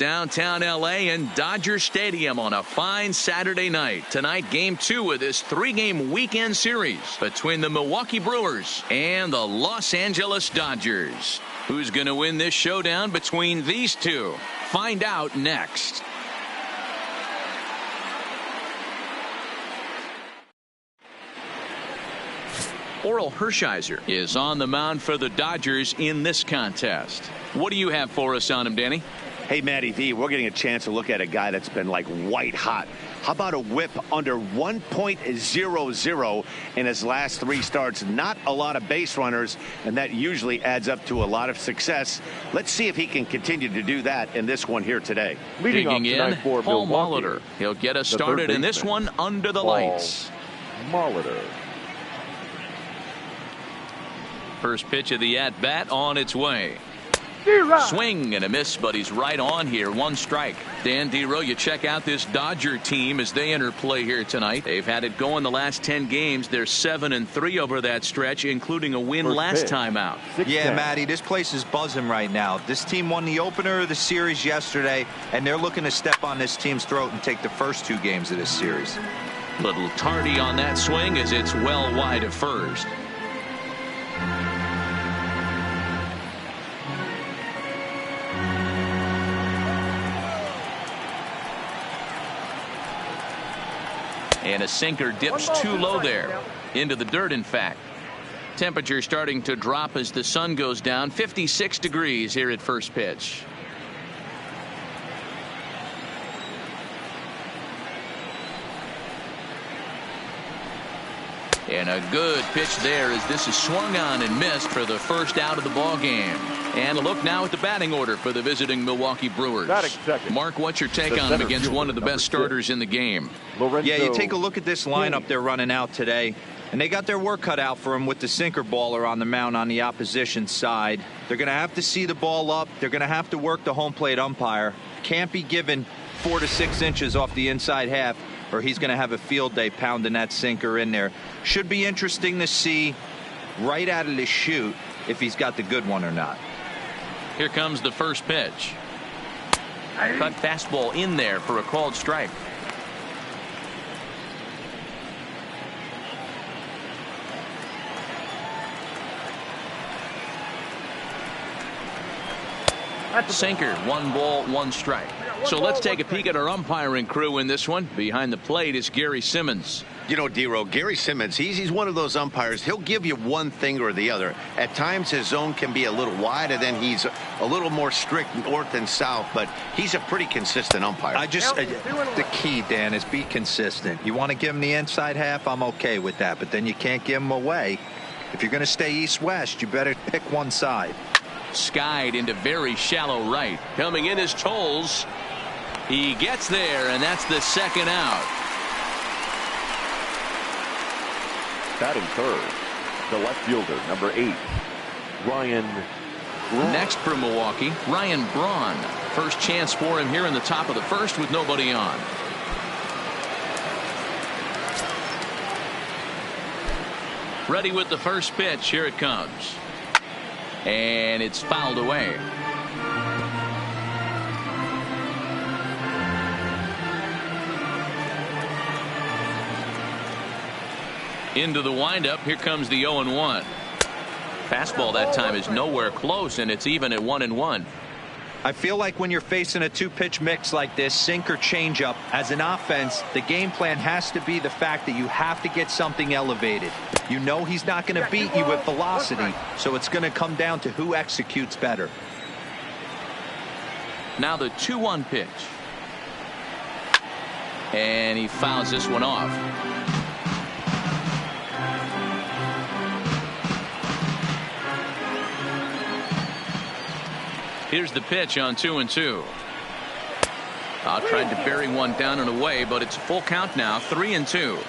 downtown L.A. in Dodger Stadium on a fine Saturday night. Tonight, Game 2 of this 3-game weekend series between the Milwaukee Brewers and the Los Angeles Dodgers. Who's going to win this showdown between these two? Find out next. Oral Hershiser is on the mound for the Dodgers in this contest. What do you have for us on him, Danny? Hey, Matty V, we're getting a chance to look at a guy that's been like white hot. How about a whip under 1.00 in his last 3 starts? Not a lot of base runners, and that usually adds up to a lot of success. Let's see if he can continue to do that in this one here today. Digging in, Paul Molitor. He'll get us started in this one under the lights. Molitor. First pitch of the at-bat on its way. Swing and a miss, but he's right on here. 1 strike. Dan Dero, you check out this Dodger team as they enter play here tonight. They've had it going the last 10 games. They're 7-3 over that stretch, including a win last time out. Yeah, Matty, this place is buzzing right now. This team won the opener of the series yesterday, and they're looking to step on this team's throat and take the first 2 games of this series. Little tardy on that swing as it's well wide of first. And a sinker dips too low there. Into the dirt, in fact. Temperature starting to drop as the sun goes down. 56 degrees here at first pitch. And a good pitch there as this is swung on and missed for the first out of the ball game. And a look now at the batting order for the visiting Milwaukee Brewers. Mark, what's your take on him against one of the best starters in the game? Yeah, you take a look at this lineup they're running out today, and they got their work cut out for him with the sinker baller on the mound on the opposition side. They're going to have to see the ball up. They're going to have to work the home plate umpire. Can't be given 4 to 6 inches off the inside half, or he's going to have a field day pounding that sinker in there. Should be interesting to see right out of the chute if he's got the good one or not. Here comes the first pitch. Cut fastball in there for a called strike. Sinker, 1 ball, 1 strike. So let's take a peek at our umpiring crew in this one. Behind the plate is Gary Simmons. You know, Dero, Gary Simmons, he's one of those umpires. He'll give you one thing or the other. At times his zone can be a little wide, and then he's a little more strict north and south, but he's a pretty consistent umpire. The key, Dan, is be consistent. You want to give him the inside half, I'm okay with that, but then you can't give him away. If you're going to stay east-west, you better pick one side. Skied into very shallow right. Coming in is Tolles. He gets there, and that's the second out. Batting third, the left fielder, number 8, Ryan Braun. Next for Milwaukee, Ryan Braun. First chance for him here in the top of the first with nobody on. Ready with the first pitch. Here it comes. And it's fouled away. Into the windup. Here comes the 0-1. Fastball that time is nowhere close, and it's even at 1-1. I feel like when you're facing a 2-pitch mix like this, sinker changeup, as an offense, the game plan has to be the fact that you have to get something elevated. You know he's not going to beat you with velocity, so it's going to come down to who executes better. Now the 2-1 pitch. And he fouls this one off. Here's the pitch on 2-2. Tried to bury one down and away, but it's a full count now. 3-2.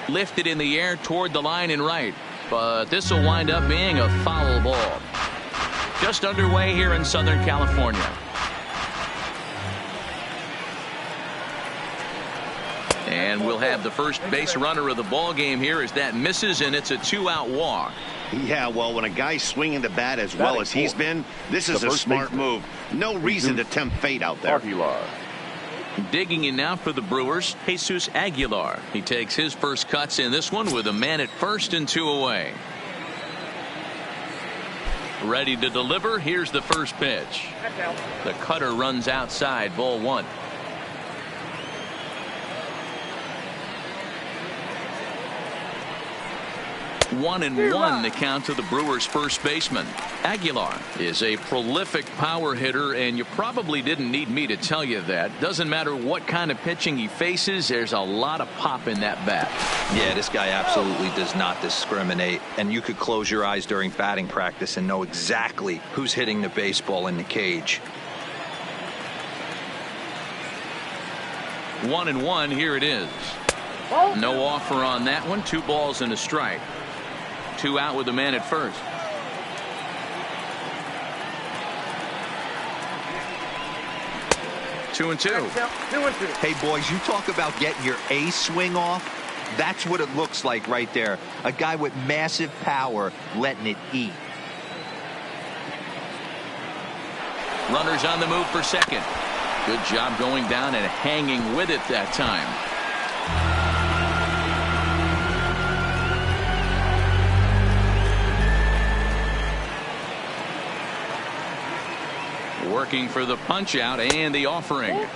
Lifted in the air toward the line and right, but this will wind up being a foul ball. Just underway here in Southern California. And we'll have the first base runner of the ball game here as that misses, and it's a 2-out walk. Yeah, well, when a guy's swinging the bat as well as he's been, this is a smart move. No reason to tempt fate out there. Aguilar. Digging in now for the Brewers, Jesus Aguilar. He takes his first cuts in this one with a man at first and 2 away. Ready to deliver. Here's the first pitch. The cutter runs outside, ball 1. 1-1 the count to the Brewers first baseman. Aguilar is a prolific power hitter, and you probably didn't need me to tell you that. Doesn't matter what kind of pitching he faces, there's a lot of pop in that bat. Yeah, this guy absolutely does not discriminate, and you could close your eyes during batting practice and know exactly who's hitting the baseball in the cage. 1-1, here it is. No offer on that one. 2 balls and a strike. 2 out with the man at first. Two and two. Hey, boys, you talk about getting your A swing off. That's what it looks like right there. A guy with massive power letting it eat. Runners on the move for second. Good job going down and hanging with it that time. Working for the punch out and the offering.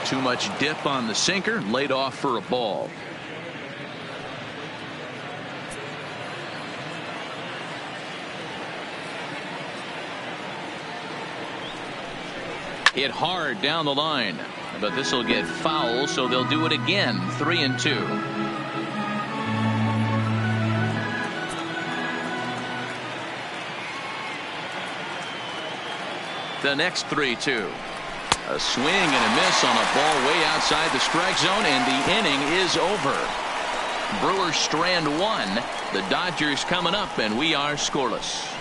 Too much dip on the sinker, laid off for a ball. Hit hard down the line, but this will get foul, so they'll do it again. 3-2. The next 3-2. A swing and a miss on a ball way outside the strike zone, and the inning is over. Brewers strand 1. The Dodgers coming up, and we are scoreless.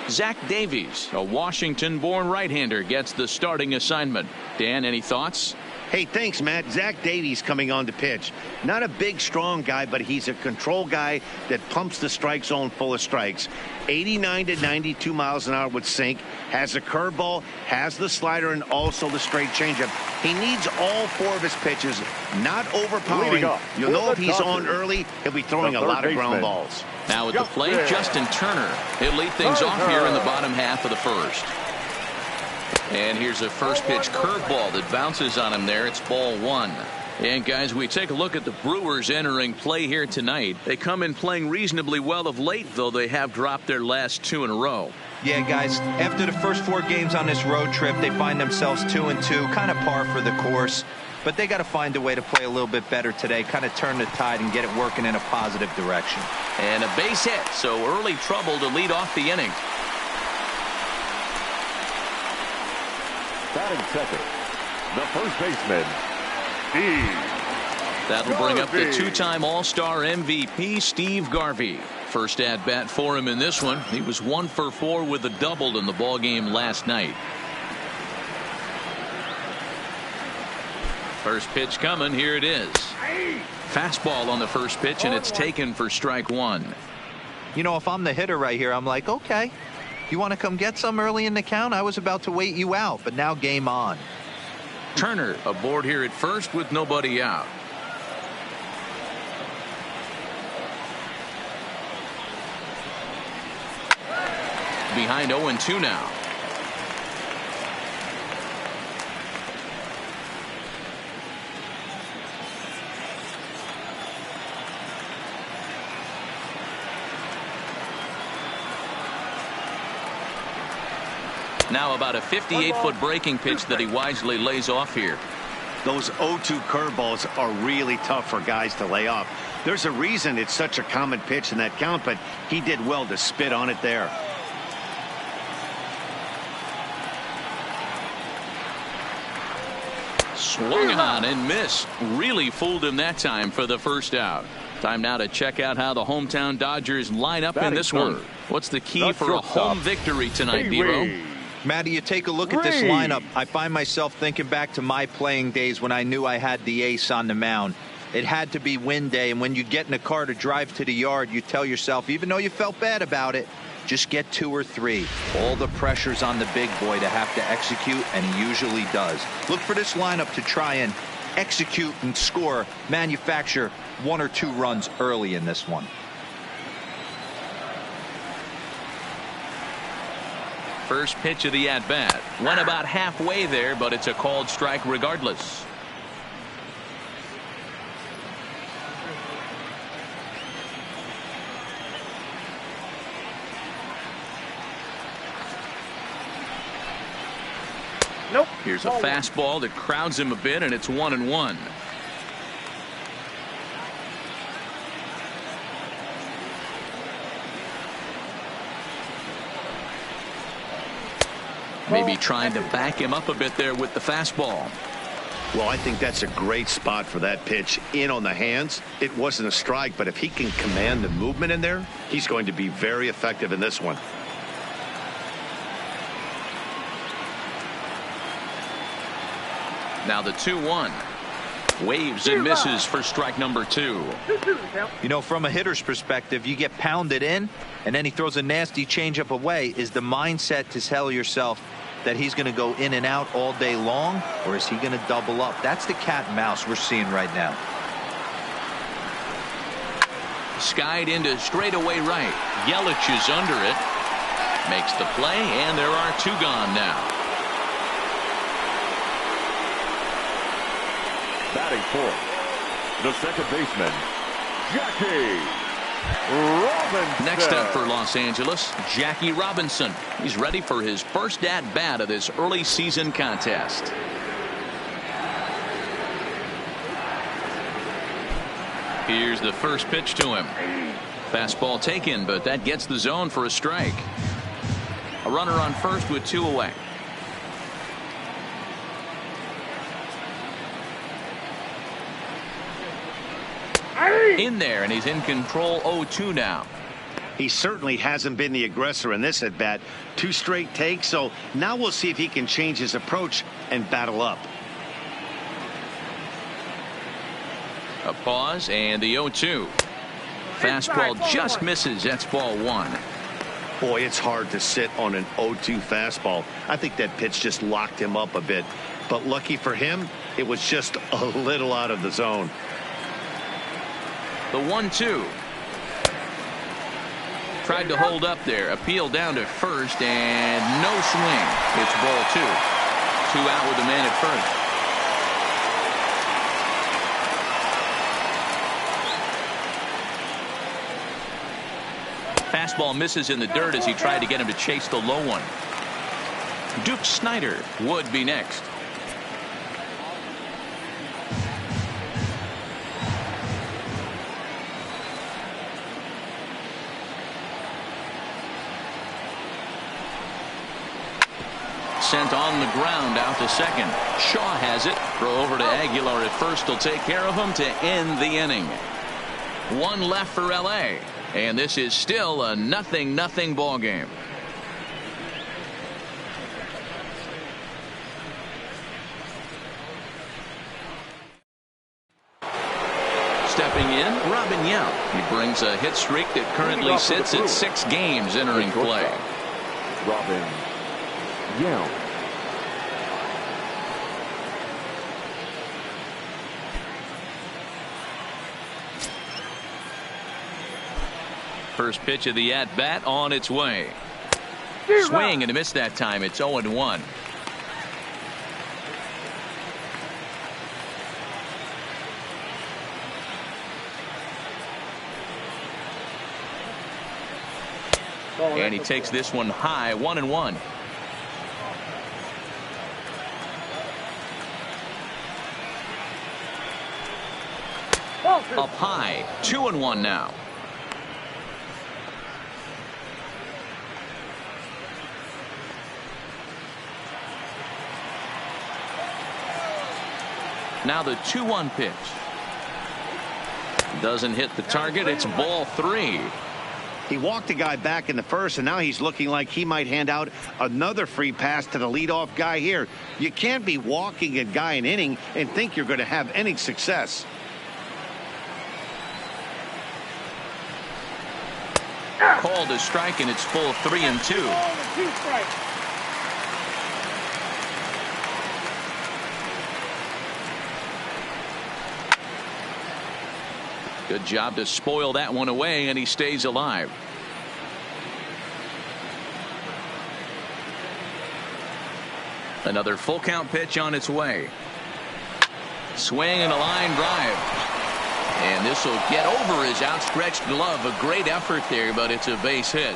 Zach Davies, a Washington-born right-hander, gets the starting assignment. Dan, any thoughts? Hey, thanks, Matt. Zach Davies coming on to pitch. Not a big, strong guy, but he's a control guy that pumps the strike zone full of strikes. 89 to 92 miles an hour with sink. Has a curveball, has the slider, and also the straight changeup. He needs all 4 of his pitches, not overpowering. You'll know if he's on early, he'll be throwing a lot of ground balls. Now at the plate, Justin Turner. He'll lead things off here in the bottom half of the first. And here's a first pitch curveball that bounces on him there. It's ball 1. And guys, we take a look at the Brewers entering play here tonight. They come in playing reasonably well of late, though they have dropped their last 2 in a row. Yeah, guys, after the first 4 games on this road trip, they find themselves 2-2, kind of par for the course. But they got to find a way to play a little bit better today, kind of turn the tide and get it working in a positive direction. And a base hit, so early trouble to lead off the inning. Batting second, the first baseman, Steve. That'll bring up the 2-time All-Star MVP, Steve Garvey. First at bat for him in this one. He was 1 for 4 with a double in the ball game last night. First pitch coming. Here it is. Fastball on the first pitch, and it's taken for strike 1. You know, if I'm the hitter right here, I'm like, okay, you want to come get some early in the count? I was about to wait you out, but now game on. Turner aboard here at first with nobody out. Behind 0-2 now. Now about a 58-foot breaking pitch that he wisely lays off here. Those 0-2 curveballs are really tough for guys to lay off. There's a reason it's such a common pitch in that count, but he did well to spit on it there. Swung on and missed. Really fooled him that time for the first out. Time now to check out how the hometown Dodgers line up in this one. What's the key for a home victory tonight, Dero? Matty, you take a look at this lineup. I find myself thinking back to my playing days when I knew I had the ace on the mound. It had to be win day, and when you get in a car to drive to the yard, you tell yourself, even though you felt bad about it, just get 2 or 3. All the pressure's on the big boy to have to execute, and he usually does. Look for this lineup to try and execute and score, manufacture 1 or 2 runs early in this one. First pitch of the at-bat. Went about halfway there, but it's a called strike regardless. Nope. Here's a fastball that crowds him a bit, and it's 1-1. Maybe trying to back him up a bit there with the fastball. Well, I think that's a great spot for that pitch. In on the hands. It wasn't a strike, but if he can command the movement in there, he's going to be very effective in this one. Now the 2-1. Waves and misses for strike number 2. You know, from a hitter's perspective, you get pounded in, and then he throws a nasty changeup away. Is the mindset to tell yourself that he's going to go in and out all day long, or is he going to double up? That's the cat and mouse we're seeing right now. Skied into straightaway right. Yelich is under it. Makes the play, and there are 2 gone now. Batting fourth, the second baseman, Jackie Robinson. Next up for Los Angeles, Jackie Robinson. He's ready for his first at-bat of this early season contest. Here's the first pitch to him. Fastball taken, but that gets the zone for a strike. A runner on first with 2 away. In there, and he's in control. 0-2 now. He certainly hasn't been the aggressor in this at bat. 2 straight takes, so now we'll see if he can change his approach and battle up. A pause and the 0-2. Fastball just misses. That's ball 1. Boy, it's hard to sit on an 0-2 fastball. I think that pitch just locked him up a bit, but lucky for him, it was just a little out of the zone. The 1-2. Tried to hold up there. Appeal down to first, and no swing. It's ball 2. 2 out with the man at first. Fastball misses in the dirt as he tried to get him to chase the low one. Duke Snider would be next. Sent on the ground out to second. Shaw has it. Throw over to Aguilar at first. Will take care of him to end the inning. 1 left for LA, and this is still a 0-0 ball game. Stepping in, Robin Yount. He brings a hit streak that currently sits at 6 games entering play. Robin Yount. First pitch of the at-bat on its way. Swing and a miss that time. It's 0-1. And he takes this one high. 1-1. Up high. 2-1 now. Now the 2-1 pitch. Doesn't hit the target. It's ball 3. He walked a guy back in the first, and now he's looking like he might hand out another free pass to the leadoff guy here. You can't be walking a guy an inning and think you're going to have any success. Called a strike, and it's full 3-2. Good job to spoil that one away, and he stays alive. Another full count pitch on its way. Swing and a line drive. And this will get over his outstretched glove. A great effort there, but it's a base hit.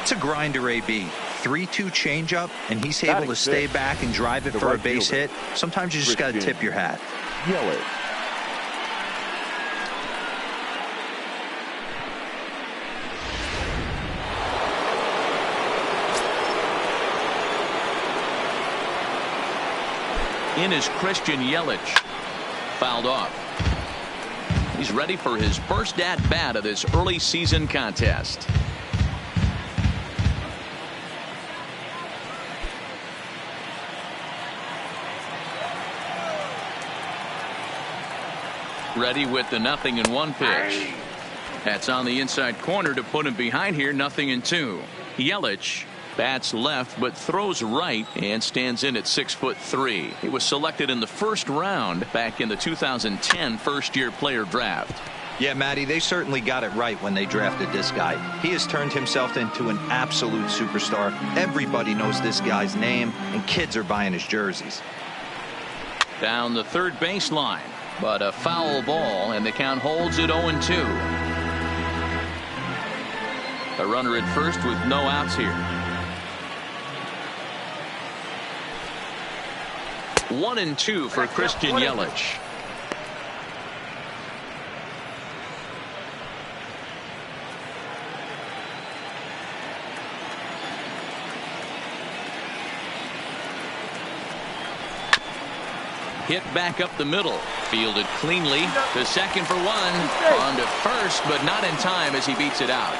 It's a grinder, AB. 3-2 changeup, and he's able to stay back and drive it for a base hit. Sometimes you just got to tip your hat. Yelich. In is Christian Yelich. Fouled off. He's ready for his first at-bat of this early season contest. Ready with the 0-1 pitch. That's on the inside corner to put him behind here. 0-2. Yelich bats left but throws right and stands in at 6'3". He was selected in the first round back in the 2010 first-year player draft. Yeah, Matty, they certainly got it right when they drafted this guy. He has turned himself into an absolute superstar. Everybody knows this guy's name, and kids are buying his jerseys. Down the third baseline, but a foul ball, and the count holds at 0-2. A runner at first with no outs here. 1-2 for Christian Yelich. Hit back up the middle. Fielded cleanly to second for one. On to first, but not in time as he beats it out.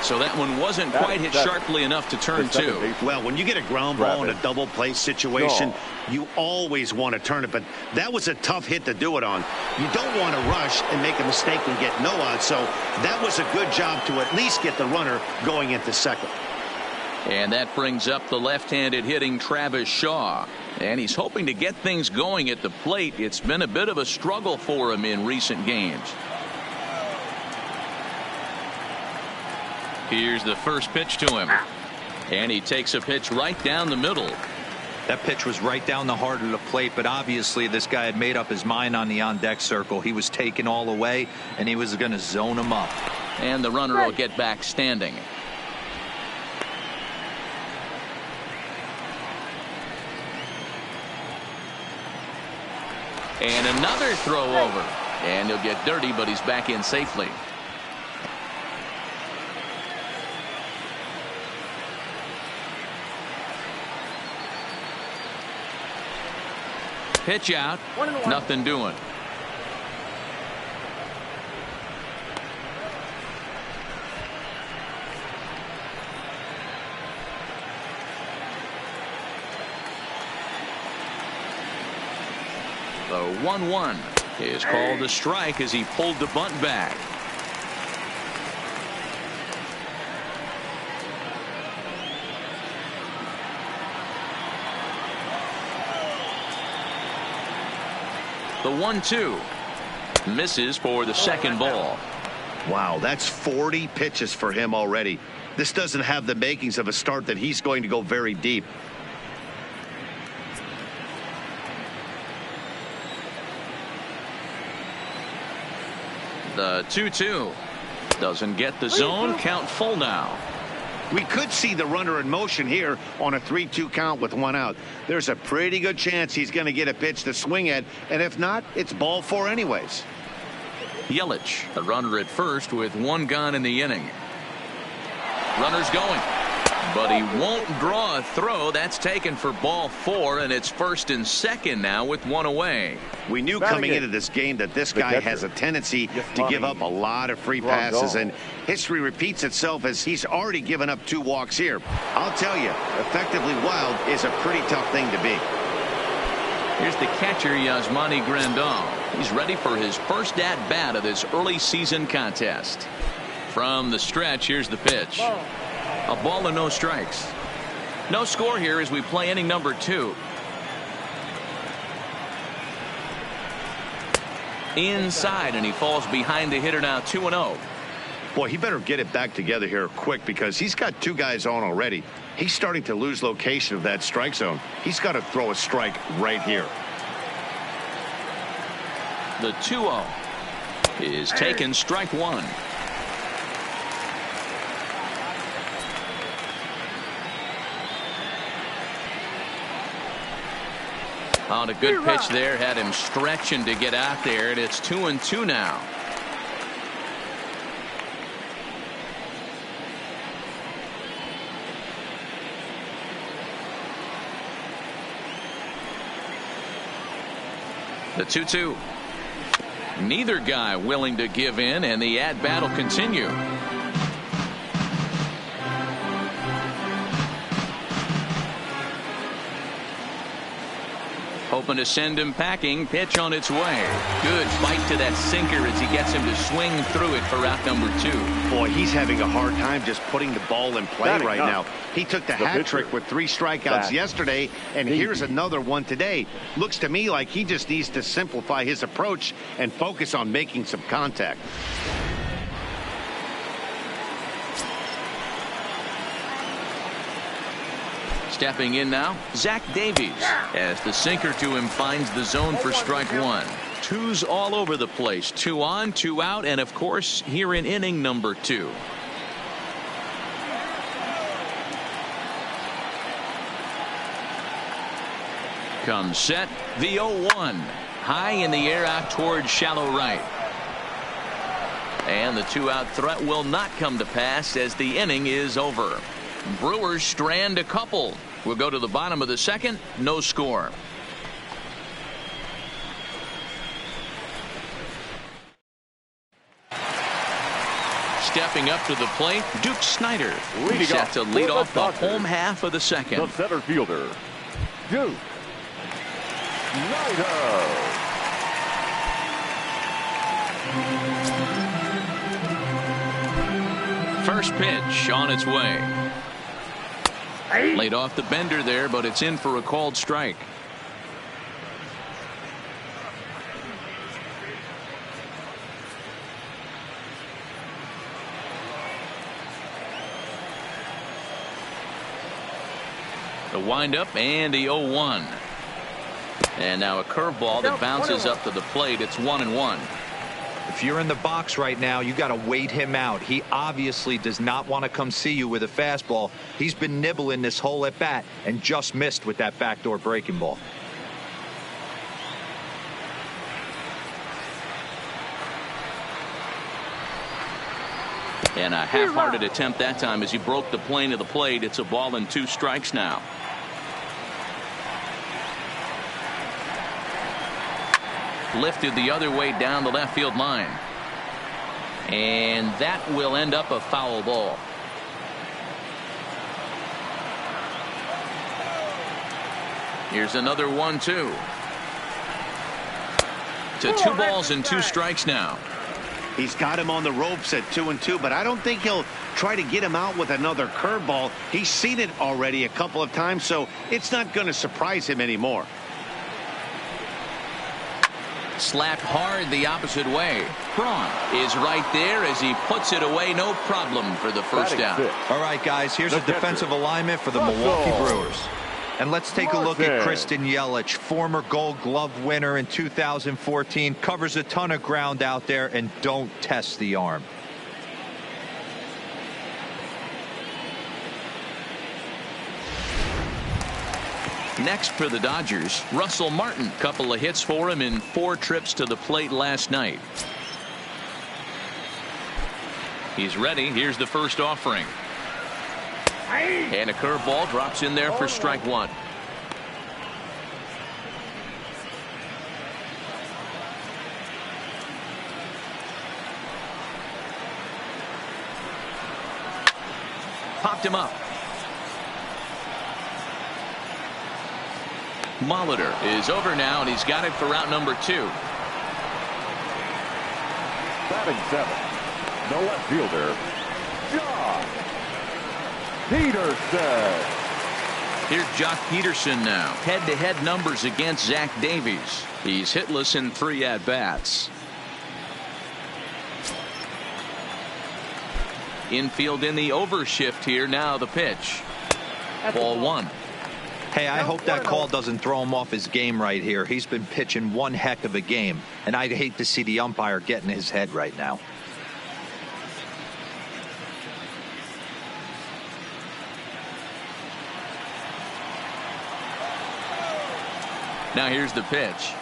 So that one wasn't quite hit sharply enough to turn two. Well, when you get a ground ball in a double play situation, you always want to turn it, but that was a tough hit to do it on. You don't want to rush and make a mistake and get no out, so that was a good job to at least get the runner going into second. And that brings up the left-handed hitting Travis Shaw. And he's hoping to get things going at the plate. It's been a bit of a struggle for him in recent games. Here's the first pitch to him. And he takes a pitch right down the middle. That pitch was right down the heart of the plate, but obviously this guy had made up his mind on the on-deck circle. He was taken all away, and he was going to zone him up. And the runner will get back standing. And another throw over. And he'll get dirty, but he's back in safely. Pitch out. 1-1. Nothing doing. The 1-1 is called a strike as he pulled the bunt back. The 1-2 misses for the second ball. Wow, that's 40 pitches for him already. This doesn't have the makings of a start that he's going to go very deep. The 2-2 doesn't get the zone. Count full now. We could see the runner in motion here on a 3-2 count with one out. There's a pretty good chance he's going to get a pitch to swing at, and if not, it's ball four anyways. Yelich, a runner at first with one gone in the inning. Runner's going. But he won't draw a throw. That's taken for ball 4, and it's 1st and 2nd now with 1 away. We knew coming into this game that this guy has a tendency to give up a lot of free passes, and history repeats itself as he's already given up 2 walks here. I'll tell you, effectively wild is a pretty tough thing to be. Here's the catcher, Yasmani Grandal. He's ready for his first at-bat of this early season contest. From the stretch, here's the pitch. A ball and no strikes. No score here as we play inning number 2. Inside, and he falls behind the hitter now, 2-0. Boy, he better get it back together here quick because he's got 2 guys on already. He's starting to lose location of that strike zone. He's got to throw a strike right here. The 2-0 is taken, strike 1. On a good pitch there, had him stretching to get out there, and it's 2-2 now. The 2-2. Neither guy willing to give in, and the at-bat will continue. Hoping to send him packing. Pitch on its way. Good fight to that sinker as he gets him to swing through it for out number 2. Boy, he's having a hard time just putting the ball in play right now. He took the hat trick with 3 strikeouts yesterday, and here's another one today. Looks to me like he just needs to simplify his approach and focus on making some contact. Stepping in now, Zach Davies, as the sinker to him finds the zone for strike 1. 2's all over the place. 2 on, 2 out, and of course here in inning number 2. Comes set, the 0-1. High in the air out towards shallow right. And the 2-out threat will not come to pass as the inning is over. Brewers strand a couple. We'll go to the bottom of the 2nd. No score. Stepping up to the plate, Duke Snider. He's set to lead off the home half of the 2nd. The center fielder, Duke Snider. First pitch on its way. Laid off the bender there, but it's in for a called strike. The windup and the 0-1. And now a curveball that bounces up to the plate. It's 1-1. If you're in the box right now, you got to wait him out. He obviously does not want to come see you with a fastball. He's been nibbling this whole at bat and just missed with that backdoor breaking ball. And a half-hearted attempt that time as he broke the plane of the plate. It's a ball and 2 strikes now. Lifted the other way down the left field line. And that will end up a foul ball. Here's another 1-2. To 2 balls and 2 strikes now. He's got him on the ropes at 2-2, but I don't think he'll try to get him out with another curveball. He's seen it already a couple of times, so it's not going to surprise him anymore. Slapped hard the opposite way. Braun is right there as he puts it away. No problem for the first out. All right, guys, here's a defensive alignment for the Milwaukee Brewers. And let's take a look at Kristen Yelich, former Gold Glove winner in 2014, covers a ton of ground out there, and don't test the arm. Next for the Dodgers, Russell Martin. Couple of hits for him in 4 trips to the plate last night. He's ready. Here's the first offering. And a curveball drops in there for strike one. Popped him up. Molitor is over now, and he's got it for route number 2. Batting 7. No left fielder, Jock Peterson. Here's Jock Peterson now. Head-to-head numbers against Zach Davies. He's hitless in 3 at-bats. Infield in the overshift here. Now the pitch. Ball 1. Hey, I hope that call doesn't throw him off his game right here. He's been pitching one heck of a game, and I'd hate to see the umpire get in his head right now. Now here's the pitch.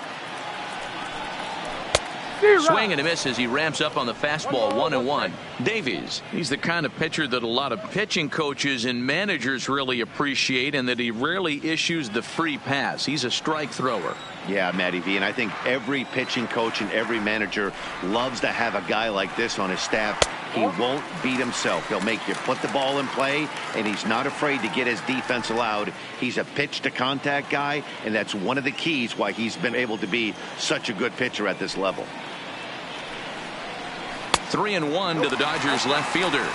Swing and a miss as he ramps up on the fastball. 1-1. Davies, he's the kind of pitcher that a lot of pitching coaches and managers really appreciate, and that he rarely issues the free pass. He's a strike thrower. Yeah, Matty V, and I think every pitching coach and every manager loves to have a guy like this on his staff. He won't beat himself. He'll make you put the ball in play, and he's not afraid to get his defense allowed. He's a pitch-to-contact guy, and that's one of the keys why he's been able to be such a good pitcher at this level. 3-1 to the Dodgers left fielder.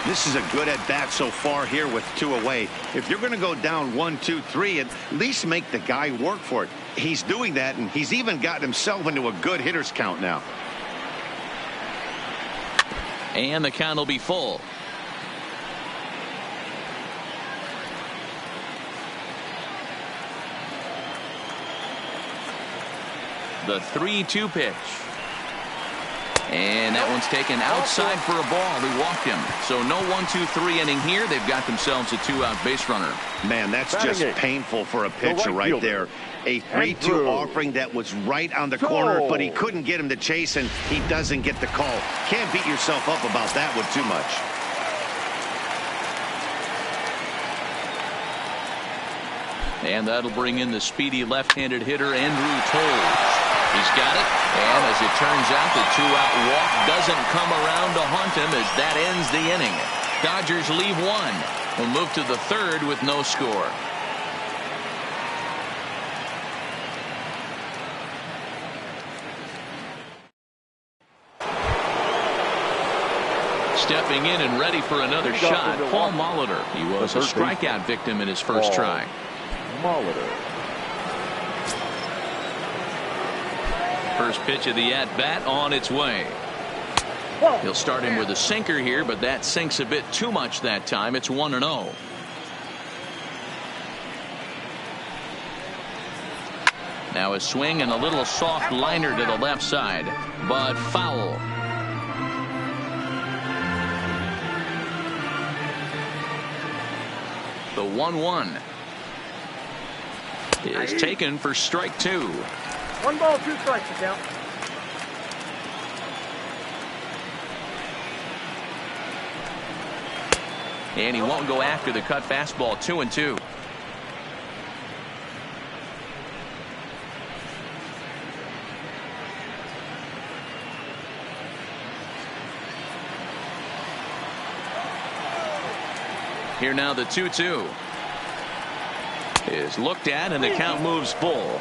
This is a good at-bat so far here with 2 away. If you're going to go down 1, 2, 3, at least make the guy work for it. He's doing that, and he's even gotten himself into a good hitter's count now. And the count will be full. The 3-2 pitch. And that one's taken outside for a ball. He walked him. So no 1-2-3 inning here. They've got themselves a 2-out base runner. Man, that's just painful for a pitcher right there. A 3-2 offering that was right on the corner, but he couldn't get him to chase, and he doesn't get the call. Can't beat yourself up about that one too much. And that'll bring in the speedy left-handed hitter Andrew Toles. He's got it, and as it turns out, the 2-out walk doesn't come around to haunt him as that ends the inning. Dodgers leave 1. We'll move to the 3rd with no score. Stepping in and ready for another shot, Paul Molitor. He was a strikeout victim in his first try. Molitor. First pitch of the at-bat on its way. He'll start him with a sinker here, but that sinks a bit too much that time. It's 1-0. Now a swing and a little soft liner to the left side, but foul. The 1-1 is taken for strike 2. 1 ball, 2 strikes to count. And he won't go after the cut fastball. 2-2. Here now the 2-2 is looked at, and the count moves full.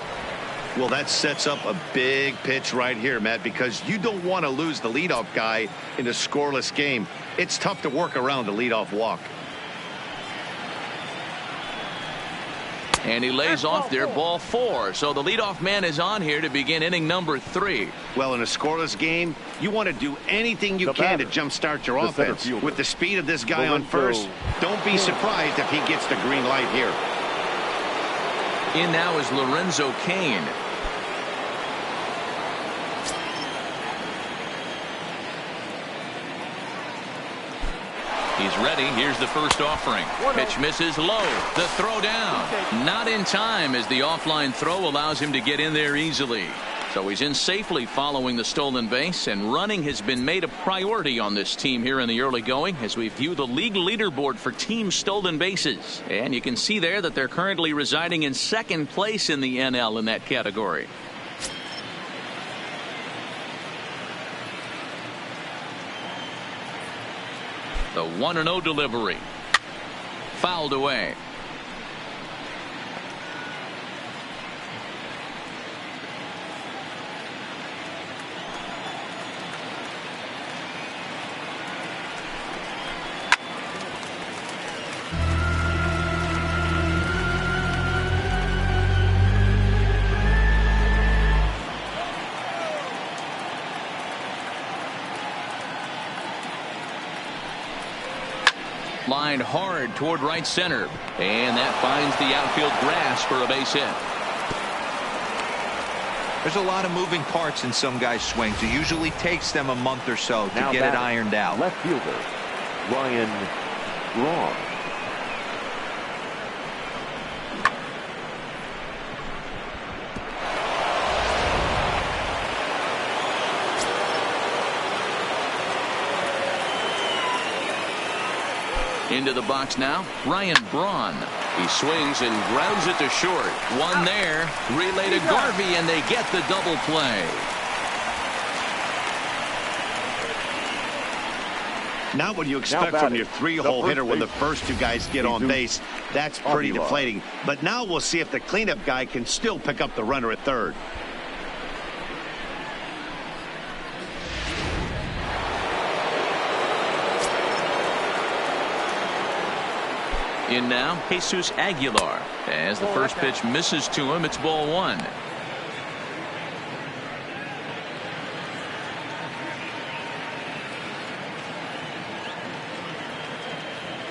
Well, that sets up a big pitch right here, Matt, because you don't want to lose the leadoff guy in a scoreless game. It's tough to work around the leadoff walk. And he lays off there, ball 4. So the leadoff man is on here to begin inning number 3. Well, in a scoreless game, you want to do anything you can to jumpstart your offense. With the speed of this guy on first, don't be surprised if he gets the green light here. In now is Lorenzo Cain. He's ready. Here's the first offering. Pitch misses low. The throw down. Not in time as the offline throw allows him to get in there easily. So he's in safely following the stolen base, and running has been made a priority on this team here in the early going as we view the league leaderboard for team stolen bases. And you can see there that they're currently residing in second place in the NL in that category. The 1-0 delivery. Fouled away. Lined hard toward right center, and that finds the outfield grass for a base hit. There's a lot of moving parts in some guys' swings. It usually takes them a month or so to get it ironed out. Left fielder Ryan Braun. Into the box now, Ryan Braun. He swings and grounds it to short. One there, relay to Garvey, and they get the double play. Not what you expect from your three-hole hitter when the first two guys get on base. That's pretty deflating. But now we'll see if the cleanup guy can still pick up the runner at third. In now, Jesus Aguilar. As the first pitch misses to him, it's ball one.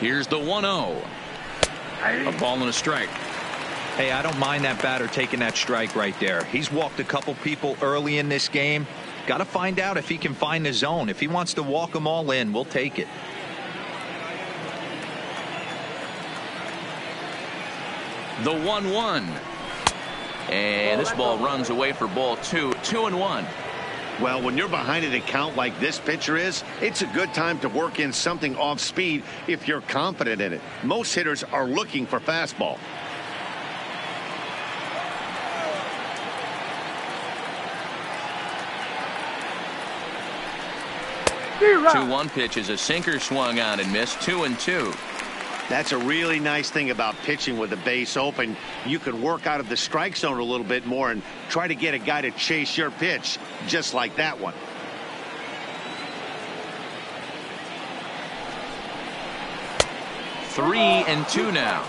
Here's the 1-0. A ball and a strike. Hey, I don't mind that batter taking that strike right there. He's walked a couple people early in this game. Got to find out if he can find the zone. If he wants to walk them all in, we'll take it. The 1-1. And this ball runs away for ball two. 2-1. Well, when you're behind an account like this pitcher is, it's a good time to work in something off speed if you're confident in it. Most hitters are looking for fastball. The 2-1 pitch is a sinker, swung on and missed. 2-2. That's a really nice thing about pitching with the base open. You can work out of the strike zone a little bit more and try to get a guy to chase your pitch, just like that one. Three and two now.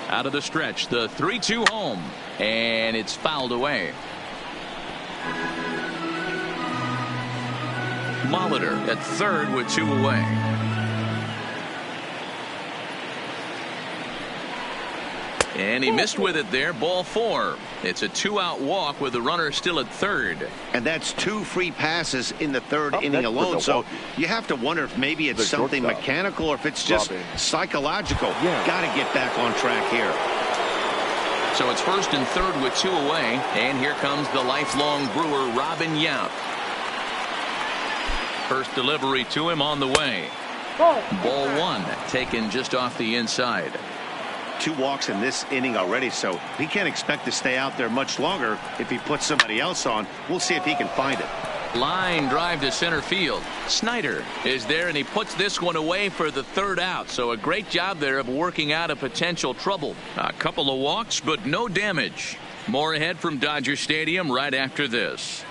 Out of the stretch, the 3-2 home, and it's fouled away. Molitor at third with two away. And he missed with it there. Ball four. It's a two-out walk with the runner still at third. And that's two free passes in the third inning alone. So you have to wonder if maybe it's something mechanical or if it's just psychological. Got to get back on track here. So it's first and third with two away. And here comes the lifelong Brewer, Robin Yount. First delivery to him on the way. Ball one, taken just off the inside. Two walks in this inning already, so he can't expect to stay out there much longer. If he puts somebody else on, we'll see if he can find it. Line drive to center field. Snyder is there, and he puts this one away for the third out. So a great job there of working out a potential trouble. A couple of walks, but no damage. More ahead from Dodger Stadium right after this.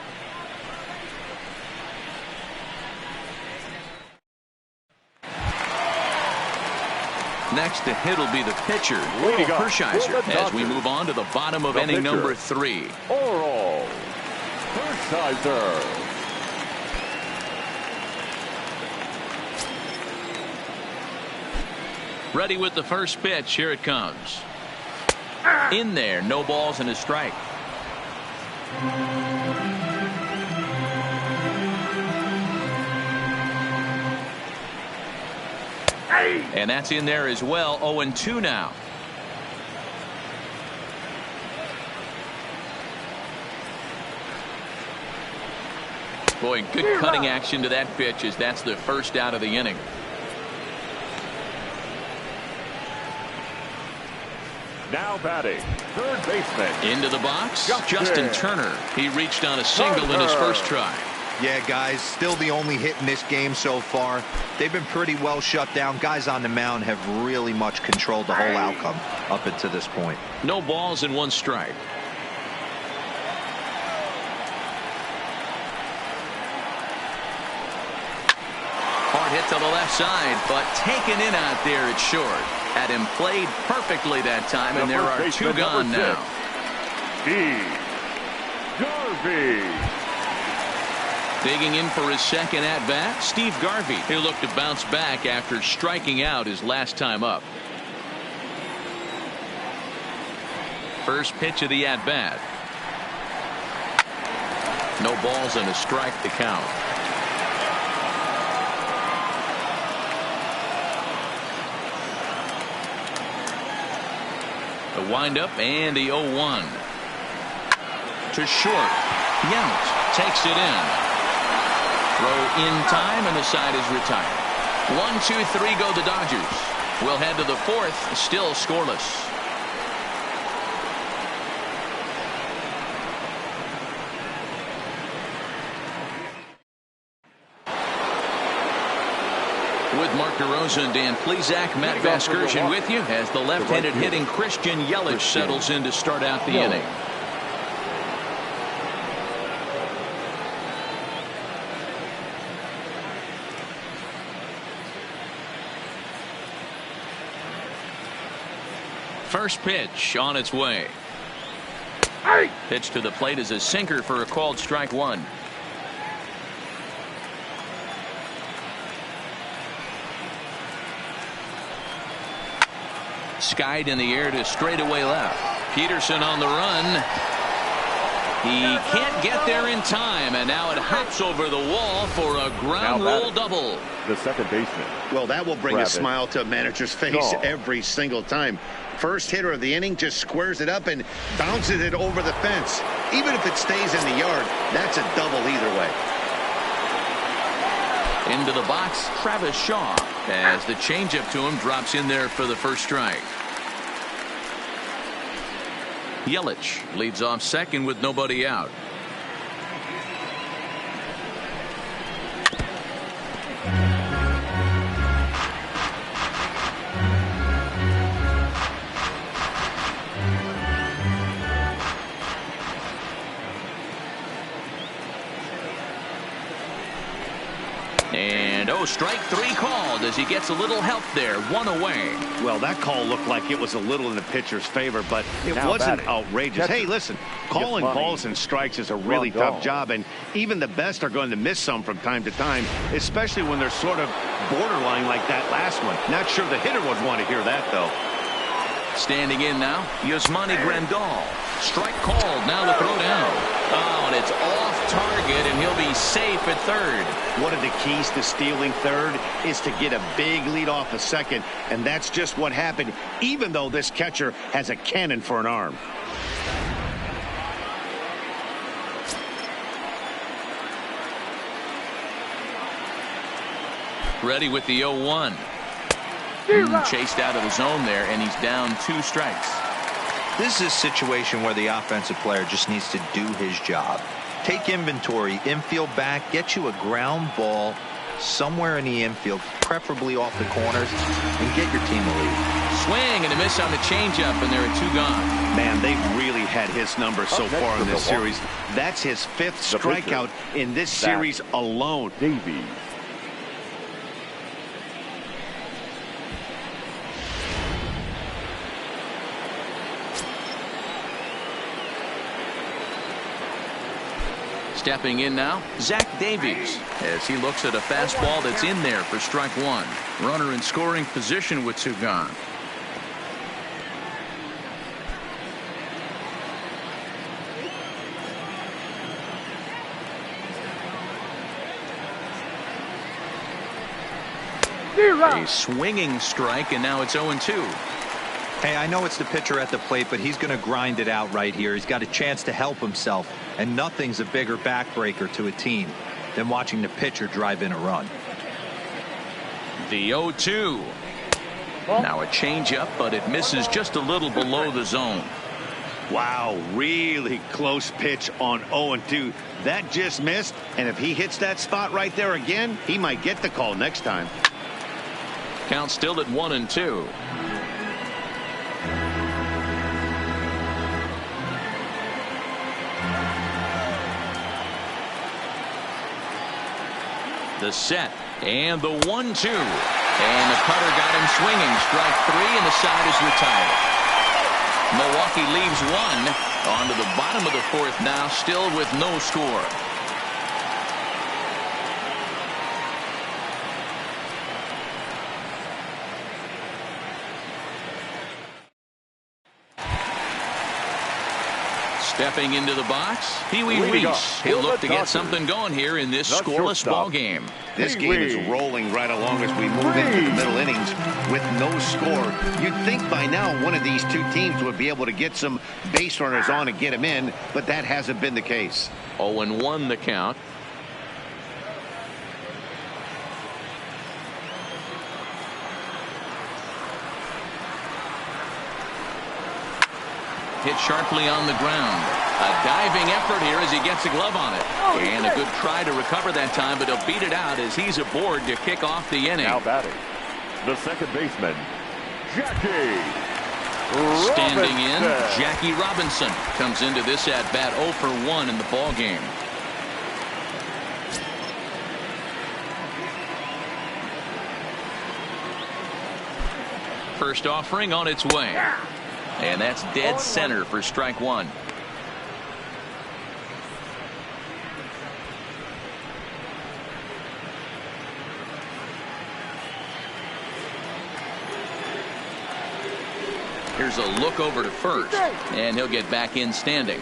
Next to hit will be the pitcher, Hershiser, as we move on to the bottom of inning number 3. Oral Hershiser. Ready with the first pitch. Here it comes. In there, no balls and a strike. And that's in there as well. 0-2 now. Boy, good cutting action to that pitch as that's the first out of the inning. Now batting, third baseman. Into the box, Justin Turner. He reached on a single in his first try. Yeah, guys, still the only hit in this game so far. They've been pretty well shut down. Guys on the mound have really much controlled the whole outcome up until this point. No balls and 1 strike. Hard hit to the left side, but taken in out there, it's short. Had him played perfectly that time, and there are 2 gone now. Garvey. Digging in for his second at-bat, Steve Garvey. He'll look to bounce back after striking out his last time up. First pitch of the at-bat. No balls and a strike to count. The windup and the 0-1. To short. Yount takes it in. Throw in time, and the side is retired. 1, 2, 3 go the Dodgers. We'll head to the 4th, still scoreless. With Mark DeRosa and Dan Plesac, Matt Vasgersian with you as the left-handed hitting Christian Yelich settles in to start out the inning. First pitch on its way. Pitch to the plate is a sinker for a called strike 1. Skied in the air to straightaway left. Peterson on the run. He can't get there in time, and now it hops over the wall for a ground roll double. The second baseman. Well, that will bring a smile to a manager's face every single time. First hitter of the inning just squares it up and bounces it over the fence. Even if it stays in the yard, that's a double either way. Into the box, Travis Shaw, as the changeup to him drops in there for the first strike. Yelich leads off second with nobody out. And strike 3 called as he gets a little help there. 1 away. Well, that call looked like it was a little in the pitcher's favor, but it wasn't outrageous. Hey, listen, calling balls and strikes is a really tough job, and even the best are going to miss some from time to time, especially when they're sort of borderline like that last one. Not sure the hitter would want to hear that, though. Standing in now, Yasmani Grandal. Strike called. Now the throw down. Oh, and it's off target, and he'll be safe at third. One of the keys to stealing third is to get a big lead off a second, and that's just what happened, even though this catcher has a cannon for an arm. Ready with the 0-1. Chased out of the zone there, and he's down 2 strikes. This is a situation where the offensive player just needs to do his job. Take inventory, infield back, get you a ground ball somewhere in the infield, preferably off the corners, and get your team a lead. Swing and a miss on the changeup, and there are 2 gone. Man, they've really had his number so far in this series. That's his 5th strikeout in this series alone. Davies. Stepping in now, Zach Davies, as he looks at a fastball that's in there for strike 1. Runner in scoring position with 2 gone. A swinging strike, and now it's 0-2. Hey, I know it's the pitcher at the plate, but he's going to grind it out right here. He's got a chance to help himself, and nothing's a bigger backbreaker to a team than watching the pitcher drive in a run. The 0-2. Now a changeup, but it misses just a little below the zone. Wow, really close pitch on 0-2. That just missed, and if he hits that spot right there again, he might get the call next time. Count still at 1-2. The set and the 1-2, and the cutter got him swinging. Strike 3, and the side is retired. Milwaukee leaves one onto the bottom of the fourth now, still with no score. Stepping into the box, Pee Wee Reese. He'll look to get something going here in this scoreless ball game. This game is rolling right along as we move into the middle innings with no score. You'd think by now one of these two teams would be able to get some base runners on and get them in, but that hasn't been the case. 0-1 the count. Hit sharply on the ground. A diving effort here as he gets a glove on it. And a good try to recover that time, but he'll beat it out as he's aboard to kick off the inning. Now batting, the second baseman, Jackie Standing in, Robinson. Jackie Robinson comes into this at-bat 0 for 1 in the ball game. First offering on its way. And that's dead center for strike 1. Here's a look over to first, and he'll get back in standing.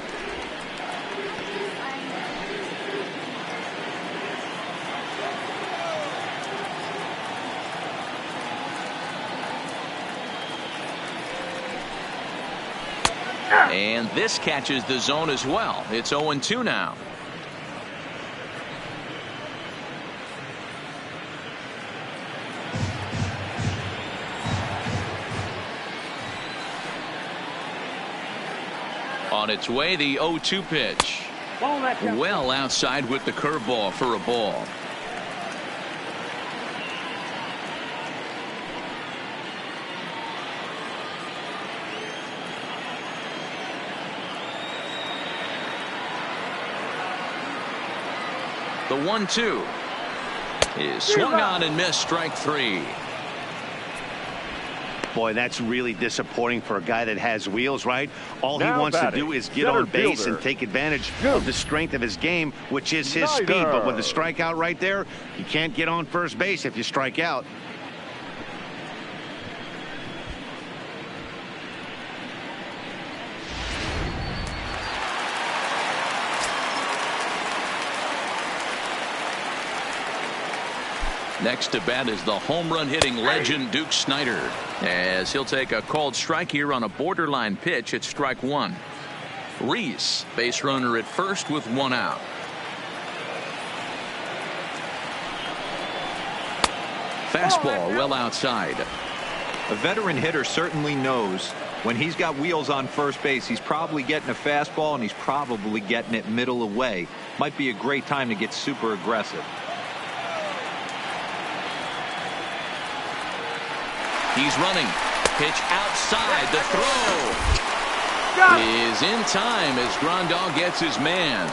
And this catches the zone as well. It's 0-2 now. On its way, the 0-2 pitch. Well outside with the curveball for a ball. The 1-2 is swung on and missed. Strike 3. Boy, that's really disappointing for a guy that has wheels, right? All he Now wants batting, to do is get center on base fielder. and take advantage of the strength of his game, which is his speed. But with the strikeout right there, you can't get on first base if you strike out. Next to bat is the home run hitting legend Duke Snider, as he'll take a called strike here on a borderline pitch at strike 1. Reese, base runner at first with 1 out. Fastball well outside. A veteran hitter certainly knows when he's got wheels on first base, he's probably getting a fastball and he's probably getting it middle away. Might be a great time to get super aggressive. He's running. Pitch outside. The throw is in time as Grandal gets his man.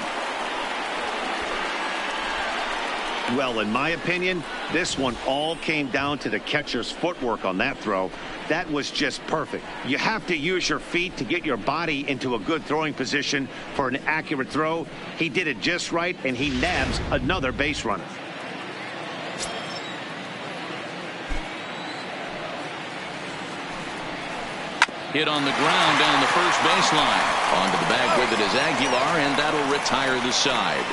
Well, in my opinion, this one all came down to the catcher's footwork on that throw. That was just perfect. You have to use your feet to get your body into a good throwing position for an accurate throw. He did it just right, and he nabs another base runner. Hit on the ground down the first baseline. Onto the bag with it is Aguilar, and that'll retire the side.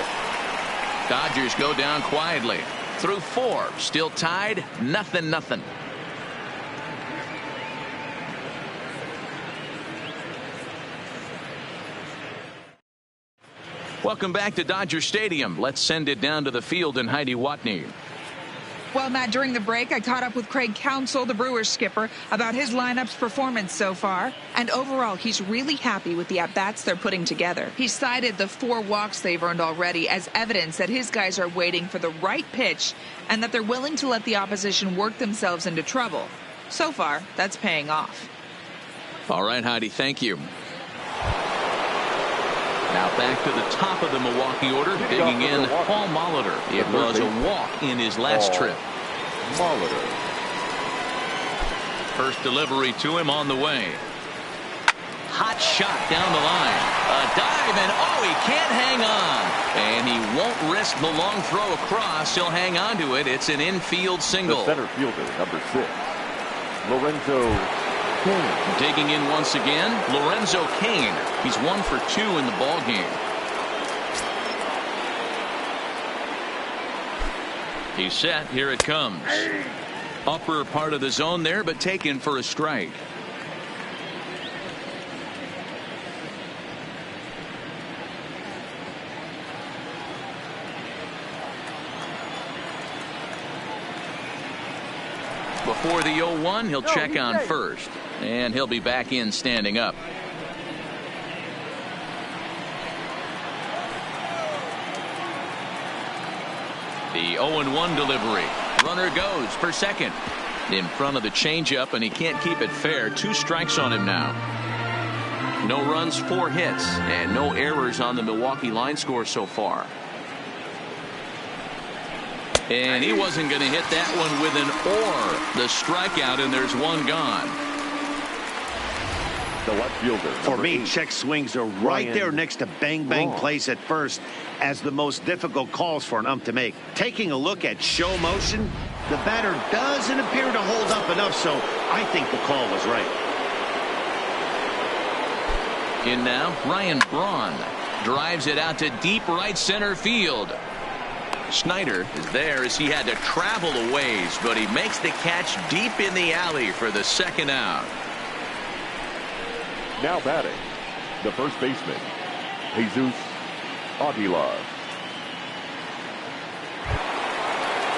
Dodgers go down quietly. through 4. Still tied, 0-0. Welcome back to Dodger Stadium. Let's send it down to the field and Heidi Watney. Well, Matt, during the break, I caught up with Craig Counsell, the Brewers skipper, about his lineup's performance so far. And overall, he's really happy with the at-bats they're putting together. He cited the 4 walks they've earned already as evidence that his guys are waiting for the right pitch and that they're willing to let the opposition work themselves into trouble. So far, that's paying off. All right, Heidi, thank you. Now back to the top of the Milwaukee order, digging in Paul Molitor. It was a walk in his last trip. Molitor. First delivery to him on the way. Hot shot down the line. A dive, and oh, he can't hang on. And he won't risk the long throw across. He'll hang on to it. It's an infield single. The center fielder, number 6, Lorenzo Cain. Digging in once again, Lorenzo Cain. He's 1 for 2 in the ball game. He's set. Here it comes. Upper part of the zone there, but taken for a strike. Before the 0-1, he'll check on first, and he'll be back in standing up. The 0-1 delivery. Runner goes for second. In front of the changeup, and he can't keep it fair. 2 strikes on him now. No runs, 4 hits, and no errors on the Milwaukee line score so far. And he wasn't going to hit that one with an or. The strikeout, and there's 1 gone. The left fielder. For me, check swings are right there next to bang plays at first as the most difficult calls for an ump to make. Taking a look at show motion, the batter doesn't appear to hold up enough, so I think the call was right. In now, Ryan Braun drives it out to deep right center field. Snyder is there as he had to travel a ways, but he makes the catch deep in the alley for the second out. Now batting, the first baseman, Jesus Aguilar.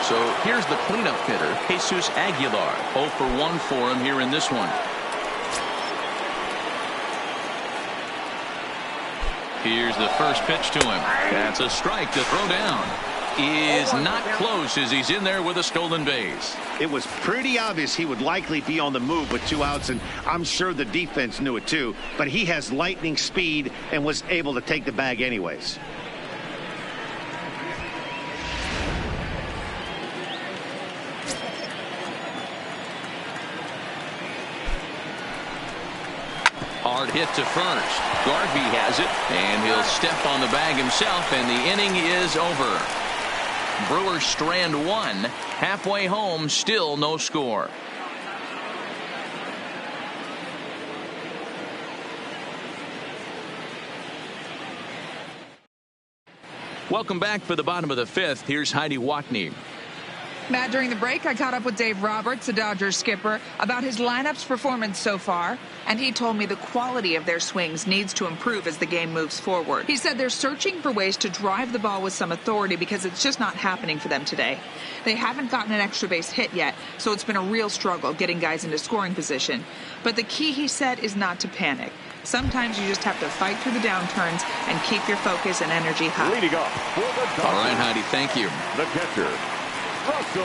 So here's the cleanup hitter, Jesus Aguilar. 0 for 1 for him here in this one. Here's the first pitch to him. That's a strike to throw down. Is not close as he's in there with a stolen base. It was pretty obvious he would likely be on the move with 2 outs, and I'm sure the defense knew it too, but he has lightning speed and was able to take the bag anyways. Hard hit to first. Garvey has it, and he'll step on the bag himself, and the inning is over. Brewers strand 1. Halfway home, still no score. Welcome back for the bottom of the 5th. Here's Heidi Watney. Matt, during the break, I caught up with Dave Roberts, the Dodgers skipper, about his lineup's performance so far, and he told me the quality of their swings needs to improve as the game moves forward. He said they're searching for ways to drive the ball with some authority because it's just not happening for them today. They haven't gotten an extra base hit yet, so it's been a real struggle getting guys into scoring position. But the key, he said, is not to panic. Sometimes you just have to fight through the downturns and keep your focus and energy high. Leading off for the Dodgers. All right, Heidi, thank you. The catcher, Russell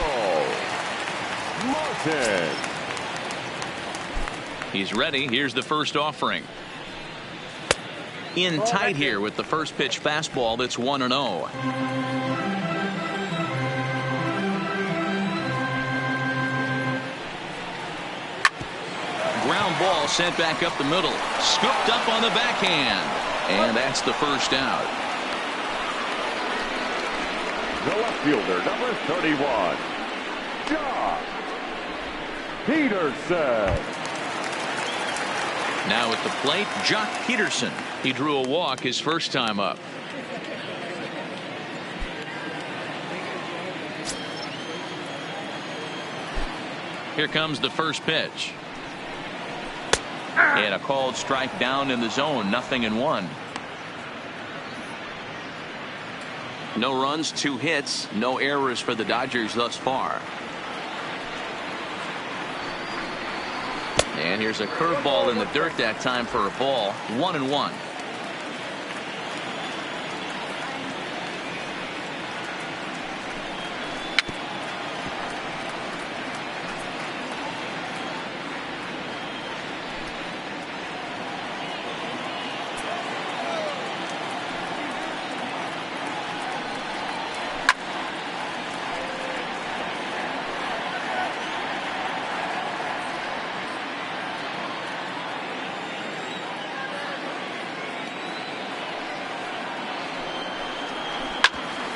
Martin. He's ready. Here's the first offering. In tight here with the first pitch fastball that's 1-0. Ground ball sent back up the middle. Scooped up on the backhand. And that's the first out. The left fielder, number 31, Josh Peterson. Now at the plate, Jock Peterson. He drew a walk his first time up. Here comes the first pitch. And a called strike down in the zone. 0-1. No runs, 2 hits, no errors for the Dodgers thus far. And here's a curveball in the dirt that time for a ball. 1-1.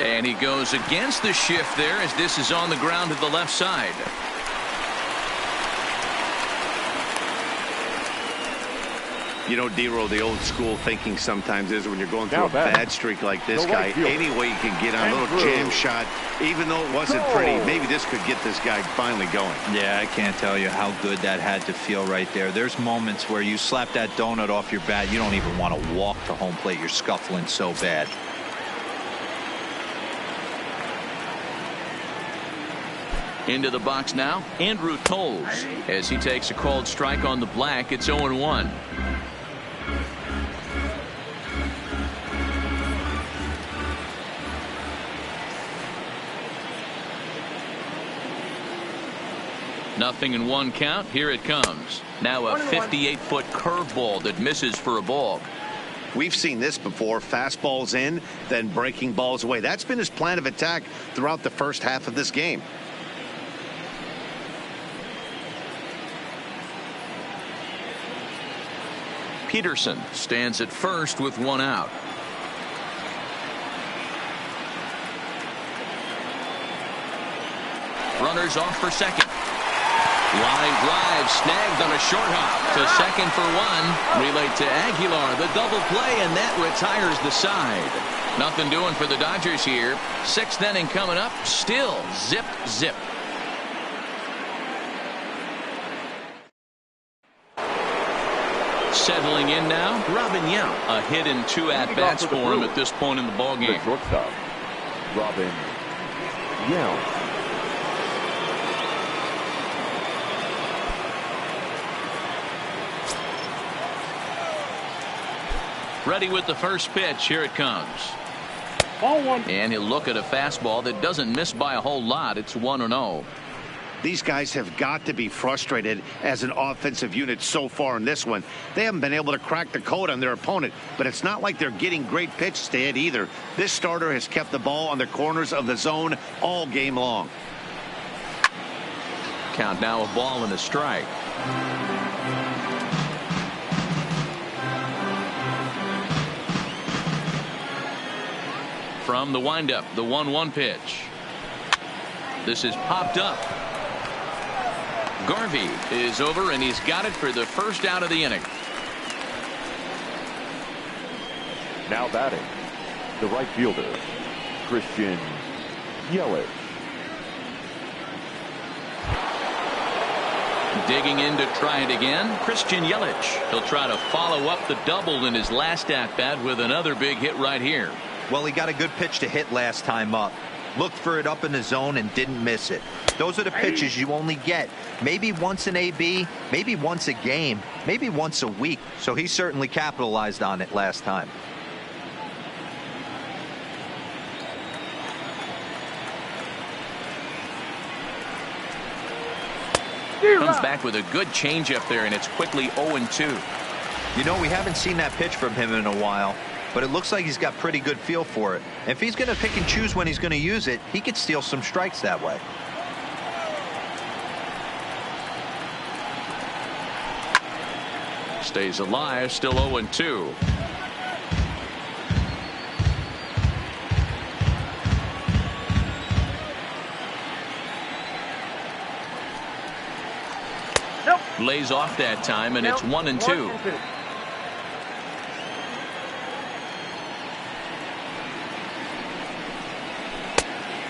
And he goes against the shift there as this is on the ground to the left side. You know, Dero, the old school thinking sometimes is when you're going through a bad streak like this guy, any way you can get on a little jam shot, even though it wasn't pretty, maybe this could get this guy finally going. Yeah, I can't tell you how good that had to feel right there. There's moments where you slap that donut off your bat, you don't even want to walk to home plate. You're scuffling so bad. Into the box now, Andrew Toles. As he takes a called strike on the black, it's 0-1. Nothing in 1 count. Here it comes. Now a 58-foot curveball that misses for a ball. We've seen this before. Fastballs in, then breaking balls away. That's been his plan of attack throughout the first half of this game. Peterson stands at first with 1 out. Runners off for second. Line drive snagged on a short hop to second for 1. Relayed to Aguilar, the double play, and that retires the side. Nothing doing for the Dodgers here. 6th inning coming up. Still zip, zip. Settling in now, Robin Yount. A hit in 2 at-bats for him at this point in the ballgame. The shortstop, Robin Yount. Ready with the first pitch. Here it comes. Ball 1. And he'll look at a fastball that doesn't miss by a whole lot. It's 1-0. These guys have got to be frustrated as an offensive unit so far in this one. They haven't been able to crack the code on their opponent, but it's not like they're getting great pitches to hit either. This starter has kept the ball on the corners of the zone all game long. Count now, a ball and a strike. From the windup, the 1-1 pitch. This is popped up. Garvey is over, and he's got it for the first out of the inning. Now batting, the right fielder, Christian Yelich. Digging in to try it again, Christian Yelich. He'll try to follow up the double in his last at-bat with another big hit right here. Well, he got a good pitch to hit last time up. Looked for it up in the zone and didn't miss it. Those are the pitches you only get maybe once an AB, maybe once a game, maybe once a week. So he certainly capitalized on it last time. Comes back with a good changeup there, and it's quickly 0-2. You know, we haven't seen that pitch from him in a while, but it looks like he's got pretty good feel for it. If he's going to pick and choose when he's going to use it, he could steal some strikes that way. Stays alive, still 0-2. Nope. Lays off that time, and it's 1-2.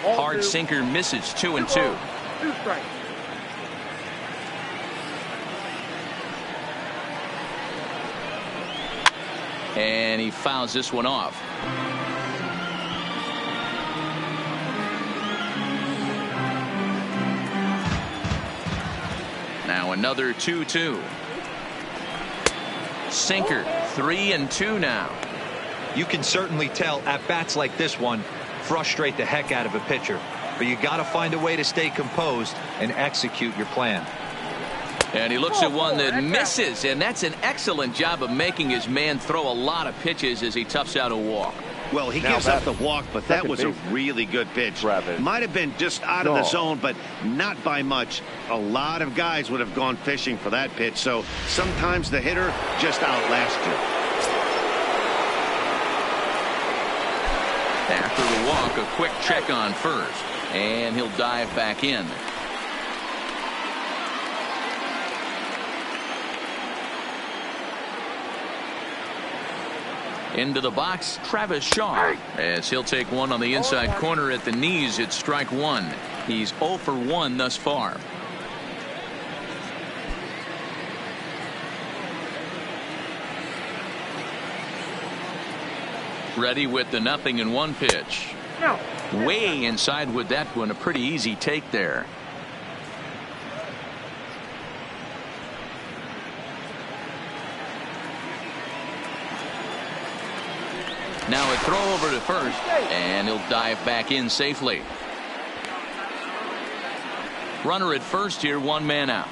Ball Hard 2. sinker misses. 2-2. 2 strikes. And he fouls this one off. Now another 2-2. Sinker, 3-2 now. You can certainly tell at bats like this one frustrate the heck out of a pitcher. But you got to find a way to stay composed and execute your plan. And he looks at one that misses, and that's an excellent job of making his man throw a lot of pitches as he toughs out a walk. Well, he gives up the walk, but that was a really good pitch. Might have been just out of the zone, but not by much. A lot of guys would have gone fishing for that pitch, so sometimes the hitter just outlasts you. After the walk, a quick check on first, and he'll dive back in. Into the box, Travis Shaw, as he'll take one on the inside corner at the knees. It's strike one. He's 0 for 1 thus far. Ready with the 0-1 pitch. Way inside with that one. A pretty easy take there. Now a throw over to first, and he'll dive back in safely. Runner at first here, 1 man out.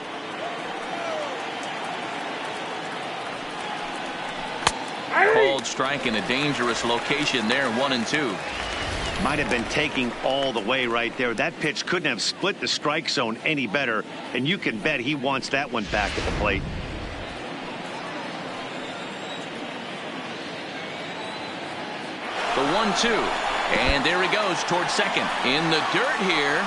Called strike in a dangerous location there, 1-2. Might have been taking all the way right there. That pitch couldn't have split the strike zone any better, and you can bet he wants that one back at the plate. The 1-2, and there he goes towards second. In the dirt here.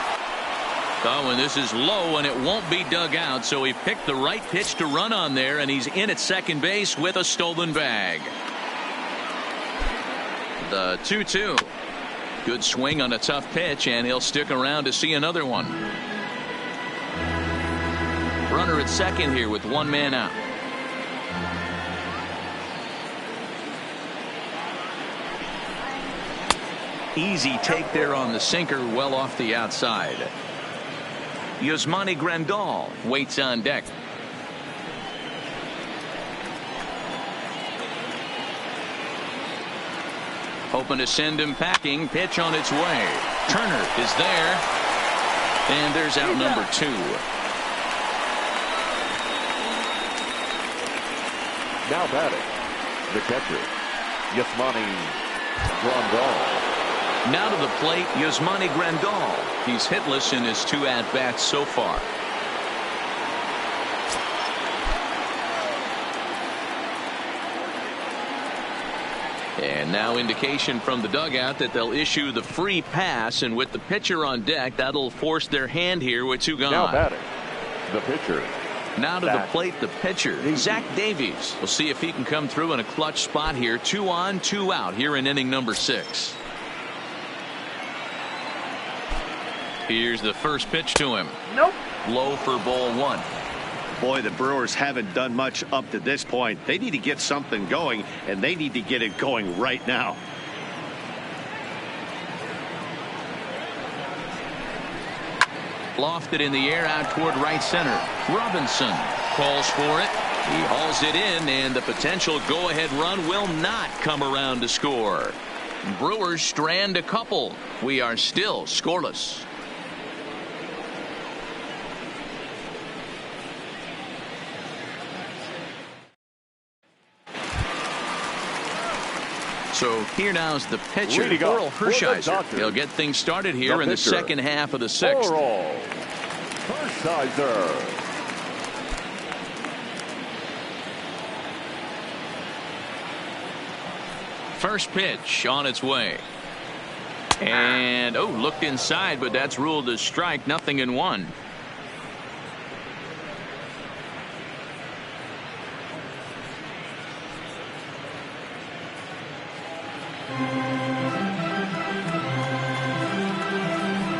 Oh, and this is low, and it won't be dug out, so he picked the right pitch to run on there, and he's in at second base with a stolen bag. The 2-2. Good swing on a tough pitch, and he'll stick around to see another one. Runner at second here with 1 man out. Easy take there on the sinker, well off the outside. Yasmani Grandal waits on deck. Hoping to send him packing. Pitch on its way. Turner is there. And there's out number 2. Now batting, the catcher, Yasmani Grandal. Now to the plate, Yasmani Grandal. He's hitless in his 2 at-bats so far. And now indication from the dugout that they'll issue the free pass, and with the pitcher on deck, that'll force their hand here with 2 gone. Now batting, the pitcher. Now to the plate, the pitcher, Zach Davies. We'll see if he can come through in a clutch spot here. 2 on, 2 out here in inning number 6. Here's the first pitch to him. Low for ball 1. Boy, the Brewers haven't done much up to this point. They need to get something going, and they need to get it going right now. Lofted in the air out toward right center. Robinson calls for it. He hauls it in, and the potential go-ahead run will not come around to score. Brewers strand a couple. We are still scoreless. So here now's the pitcher, Oral Hershiser. He'll get things started here in the second half of the 6th. Oral Hershiser. First pitch on its way. And, looked inside, but that's ruled a strike. 0-1.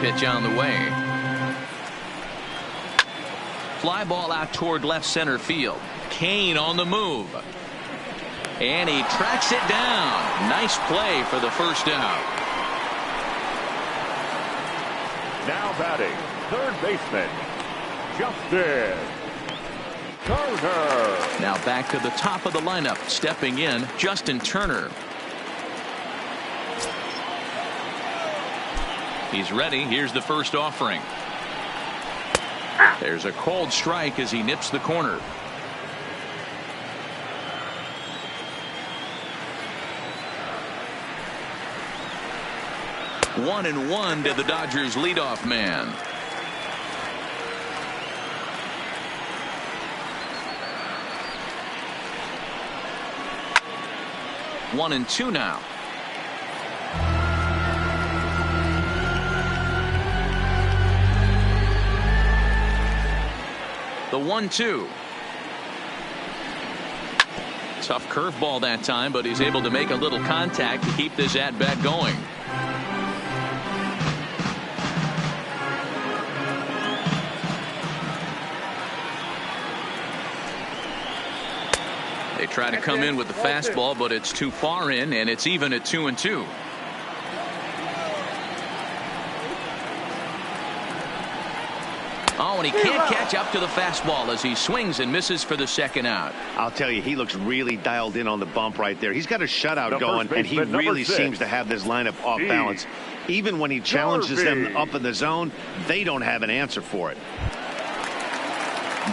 Pitch on the way. Fly ball out toward left center field. Kane on the move. And he tracks it down. Nice play for the first out. Now batting, third baseman, Justin Turner. Now back to the top of the lineup. Stepping in, Justin Turner. He's ready. Here's the first offering. There's a cold strike as he nips the corner. One and one to the Dodgers leadoff man. One and two now. The 1-2. Tough curveball that time, but he's able to make a little contact to keep this at bat going. They try to come in with the fastball, but it's too far in, and it's even at 2-2. Oh, and he can't catch up to the fastball as he swings and misses for the second out. I'll tell you, he looks really dialed in on the bump right there. He's got a shutout going, and he really seems to have this lineup off balance. Even when he challenges them up in the zone, they don't have an answer for it.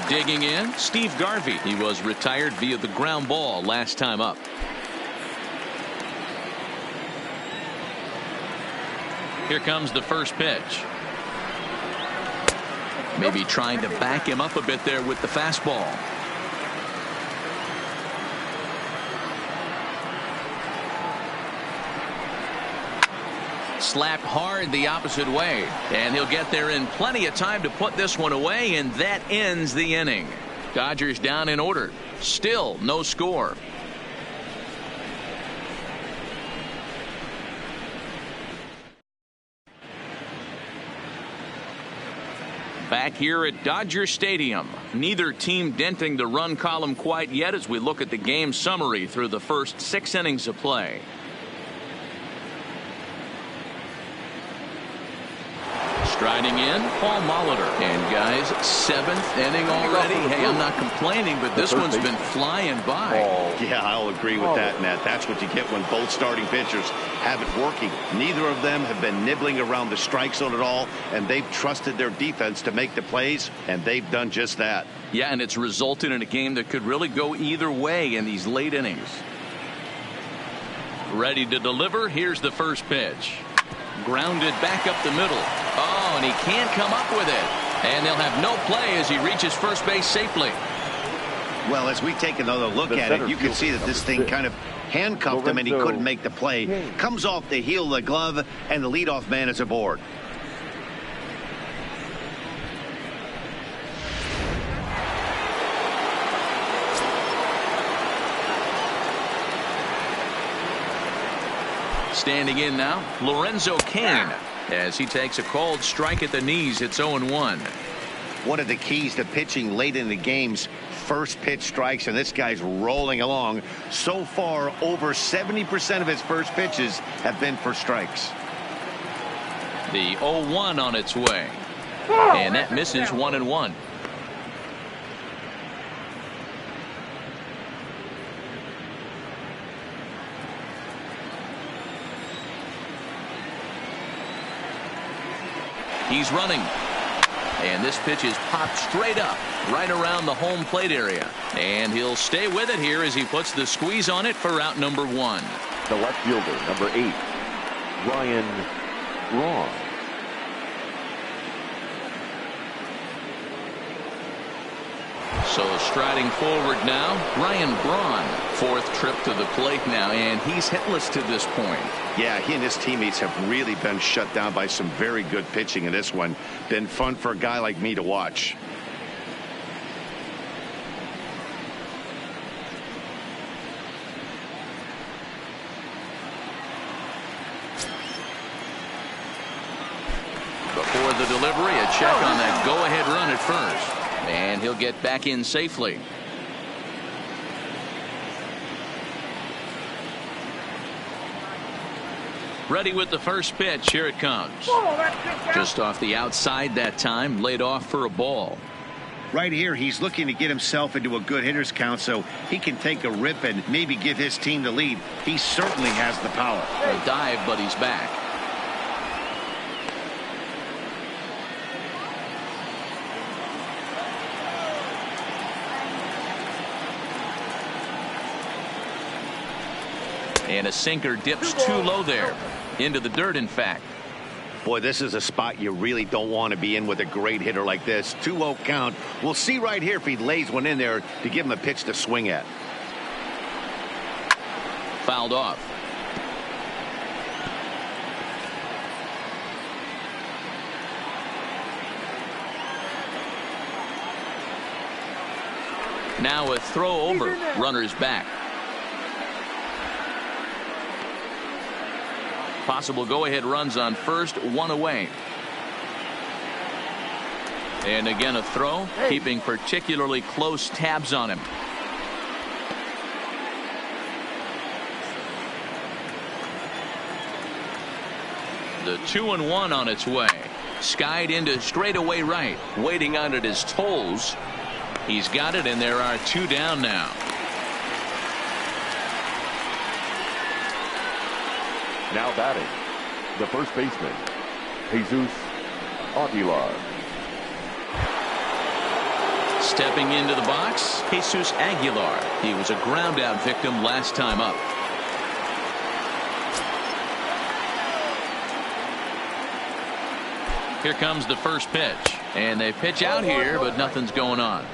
Digging in, Steve Garvey. He was retired via the ground ball last time up. Here comes the first pitch. Maybe trying to back him up a bit there with the fastball. Slapped hard the opposite way, and he'll get there in plenty of time to put this one away, and that ends the inning. Dodgers down in order. Still no score. Back here at Dodger Stadium. Neither team denting the run column quite yet as we look at the game summary through the first 6 innings of play. Striding in, Paul Molitor. And guys, 7th inning already. Hey, I'm not complaining, but this one's been flying by. Yeah, I'll agree with that, Nat. That's what you get when both starting pitchers have it working. Neither of them have been nibbling around the strike zone at all, and they've trusted their defense to make the plays, and they've done just that. Yeah, and it's resulted in a game that could really go either way in these late innings. Ready to deliver. Here's the first pitch. Grounded back up the middle. Oh, and he can't come up with it. And they'll have no play as he reaches first base safely. Well, as we take another look at it, you can see that this thing kind of handcuffed him and he couldn't make the play. Comes off the heel of the glove, and the leadoff man is aboard. Standing in now, Lorenzo Cain, as he takes a cold strike at the knees. It's 0-1. One of the keys to pitching late in the game's first pitch strikes, and this guy's rolling along. So far, over 70% of his first pitches have been for strikes. The 0-1 on its way, and that misses 1-1. He's running. And this pitch is popped straight up right around the home plate area. And he'll stay with it here as he puts the squeeze on it for out number 1. The left fielder, number 8, Ryan Braun. So striding forward now, Ryan Braun. 4th trip to the plate now, and he's hitless to this point. Yeah, he and his teammates have really been shut down by some very good pitching in this one. Been fun for a guy like me to watch. Before the delivery, a check on that go-ahead run at first. And he'll get back in safely. Ready with the first pitch. Here it comes. Just off the outside that time. Laid off for a ball. Right here, he's looking to get himself into a good hitter's count so he can take a rip and maybe give his team the lead. He certainly has the power. A dive, but he's back. And a sinker dips too low there. Into the dirt, in fact. Boy, this is a spot you really don't want to be in with a great hitter like this. 2-0 count. We'll see right here if he lays one in there to give him a pitch to swing at. Fouled off. Now a throw over. Runners back. Possible go-ahead runs on first, one away. And again a throw, keeping particularly close tabs on him. The 2-1 on its way. Skied into straightaway right. Waiting on it is Tolles. He's got it, and there are 2 down now. Now batting, the first baseman, Jesus Aguilar. Stepping into the box, Jesus Aguilar. He was a ground-out victim last time up. Here comes the first pitch. And they pitch out here, but nothing's going on.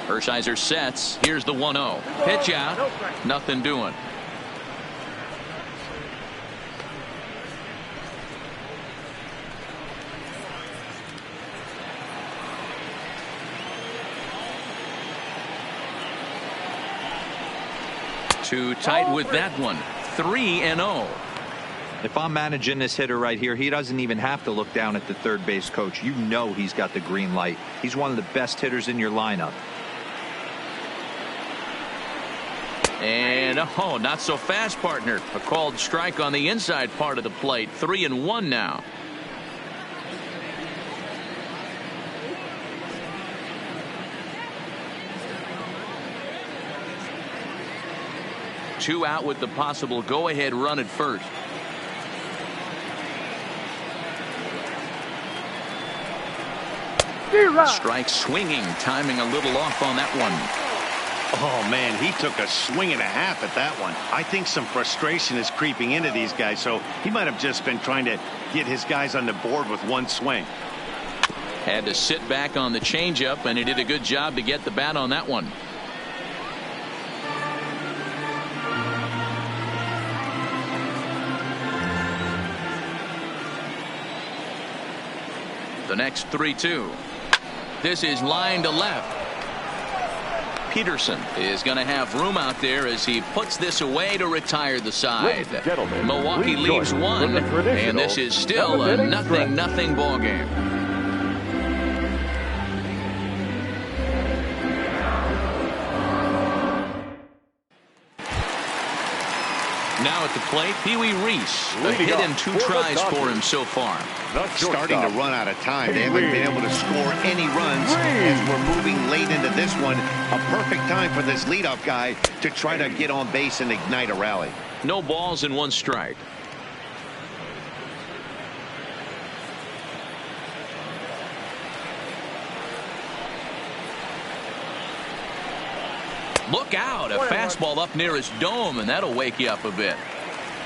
Hershiser sets. Here's the 1-0. Pitch out. Nothing doing. Too tight with that one. 3-0. If I'm managing this hitter right here, he doesn't even have to look down at the third base coach. You know he's got the green light. He's one of the best hitters in your lineup. And oh, not so fast, partner. A called strike on the inside part of the plate. 3-1 now. Two out with the possible go-ahead run at first. Strike swinging, timing a little off on that one. Oh, man, he took a swing and a half at that one. I think some frustration is creeping into these guys, so he might have just been trying to get his guys on the board with one swing. Had to sit back on the changeup, and he did a good job to get the bat on that one. The next 3-2. This is line to left. Peterson is going to have room out there as he puts this away to retire the side. Milwaukee leaves one, and this is still a 0-0 ball game. Now at the plate, Pee Wee Reese. A hit and 2 tries for him so far. Starting to run out of time. They haven't been able to score any runs as we're moving late into this one. A perfect time for this leadoff guy to try to get on base and ignite a rally. No balls and 1 strike. Look out, a fastball up near his dome, and that'll wake you up a bit.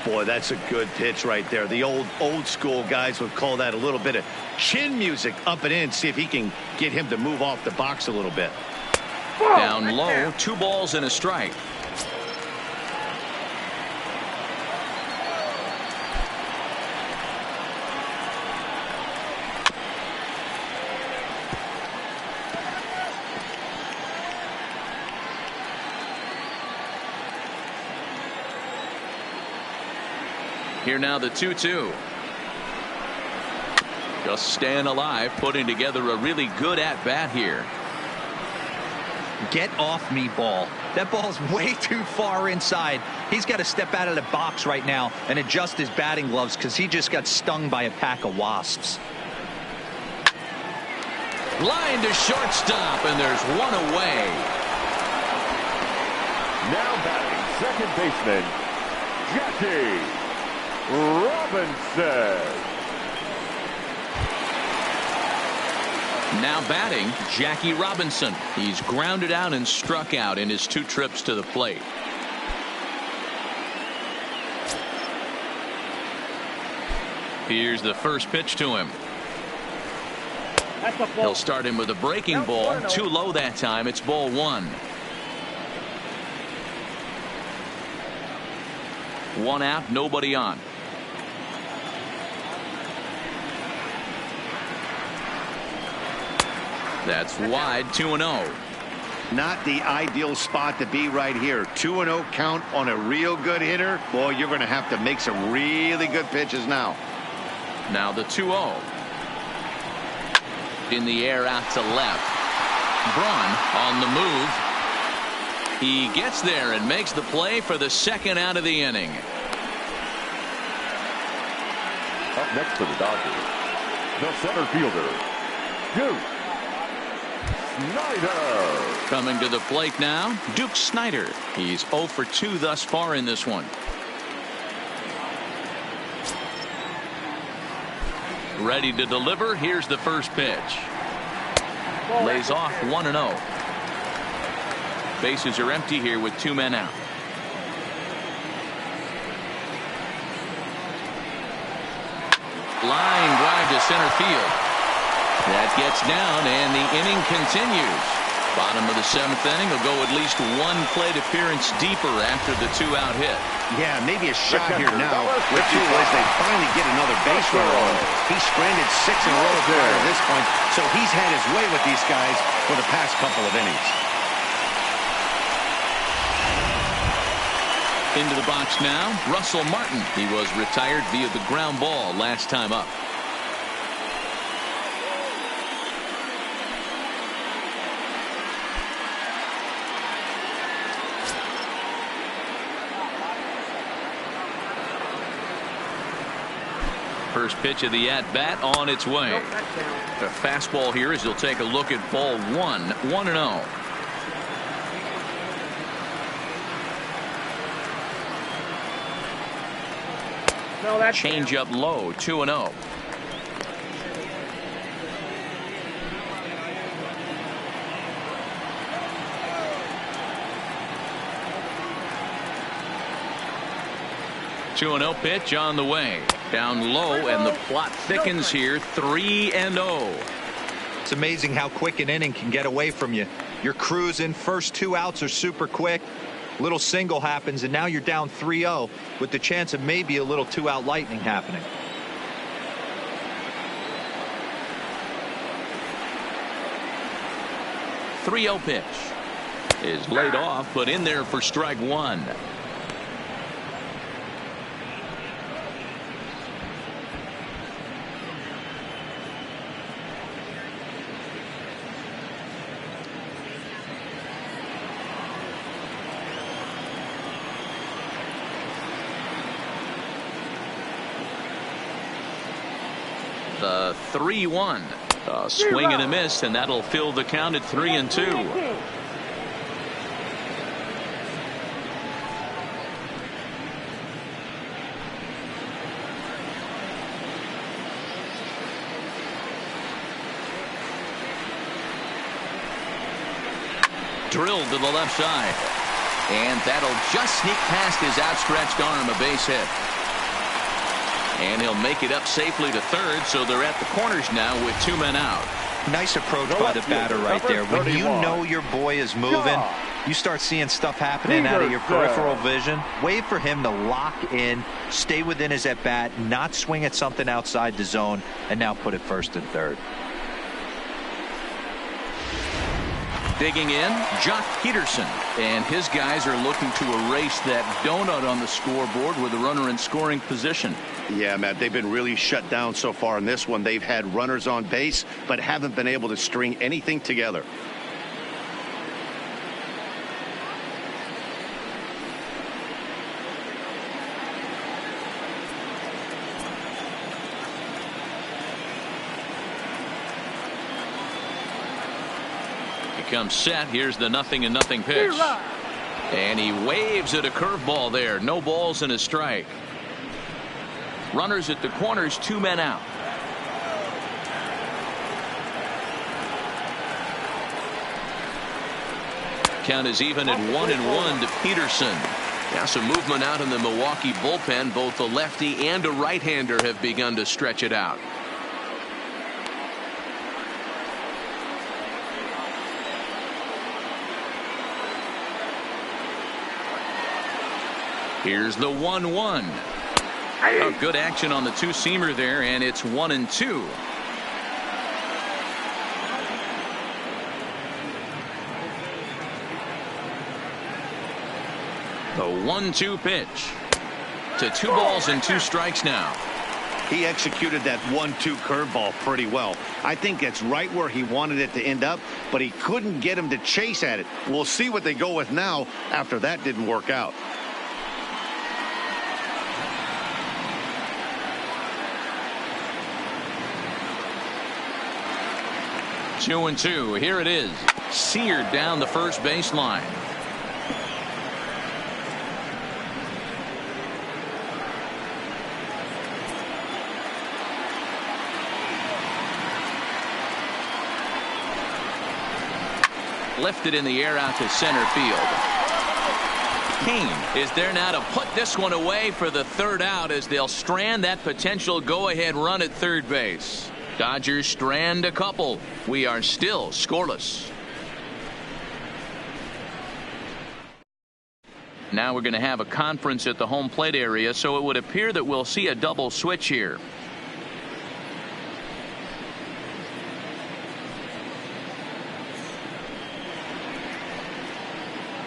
Boy, that's a good pitch right there. The old school guys would call that a little bit of chin music up and in. See if he can get him to move off the box a little bit. Down low, 2 balls and a strike. Here now the 2-2. Just staying alive, putting together a really good at-bat here. Get off me, ball. That ball's way too far inside. He's got to step out of the box right now and adjust his batting gloves because he just got stung by a pack of wasps. Line to shortstop, and there's one away. Now batting second baseman, Jackie Robinson. Now batting, Jackie Robinson. He's grounded out and struck out in his 2 trips to the plate. Here's the first pitch to him. He'll start him with a breaking ball. Too low that time. It's ball 1. 1 out, nobody on. That's wide, 2-0. Not the ideal spot to be right here. 2-0 count on a real good hitter. Boy, you're going to have to make some really good pitches now. Now the 2-0. In the air out to left. Braun on the move. He gets there and makes the play for the second out of the inning. Up next for the Dodgers, the center fielder, Duke Snyder. Coming to the plate now, Duke Snyder. He's 0 for 2 thus far in this one. Ready to deliver. Here's the first pitch. Lays off 1-0. Bases are empty here with 2 men out. Line drive to center field. That gets down, and the inning continues. Bottom of the 7th inning will go at least 1 plate appearance deeper after the 2-out hit. Yeah, maybe a shot here now with 2 as they finally get another base runner on. He's stranded 6 in a row prior to this point, so he's had his way with these guys for the past couple of innings. Into the box now, Russell Martin. He was retired via the ground ball last time up. First pitch of the at-bat on its way. The fastball here as he'll take a look at ball 1. 1-0. Change up low. 2-0. Pitch on the way. Down low, and the plot thickens here. 3-0. It's amazing how quick an inning can get away from you. You're cruising. First 2 outs are super quick. Little single happens, and now you're down 3-0 with the chance of maybe a little 2-out lightning happening. The 3-0 pitch is laid off, but in there for strike 1. The 3-1. A swing and a miss, and that'll fill the count at 3-2. Drilled to the left side, and that'll just sneak past his outstretched arm. A base hit. And he'll make it up safely to third, so they're at the corners now with 2 men out. Nice approach by the batter right there. When you know your boy is moving, you start seeing stuff happening out of your peripheral vision. Wait for him to lock in, stay within his at-bat, not swing at something outside the zone, and now put it first and third. Digging in, Jock Peterson. And his guys are looking to erase that donut on the scoreboard with a runner in scoring position. Yeah, Matt, they've been really shut down so far in this one. They've had runners on base, but haven't been able to string anything together. Comes set. Here's the 0-0 pitch. And he waves at a curveball there. No balls and a strike. Runners at the corners, 2 men out. Count is even at 1-1 to Peterson. Now some movement out in the Milwaukee bullpen. Both a lefty and a right-hander have begun to stretch it out. Here's the 1-1. Oh, good action on the two-seamer there, and it's 1-2. The 1-2 pitch. To 2 balls and 2 strikes now. He executed that 1-2 curveball pretty well. I think it's right where he wanted it to end up, but he couldn't get him to chase at it. We'll see what they go with now after that didn't work out. Two and 2. Here it is. Seared down the first baseline. Lifted in the air out to center field. Kane is there now to put this one away for the 3rd out as they'll strand that potential go-ahead run at third base. Dodgers strand a couple. We are still scoreless. Now we're going to have a conference at the home plate area, so it would appear that we'll see a double switch here.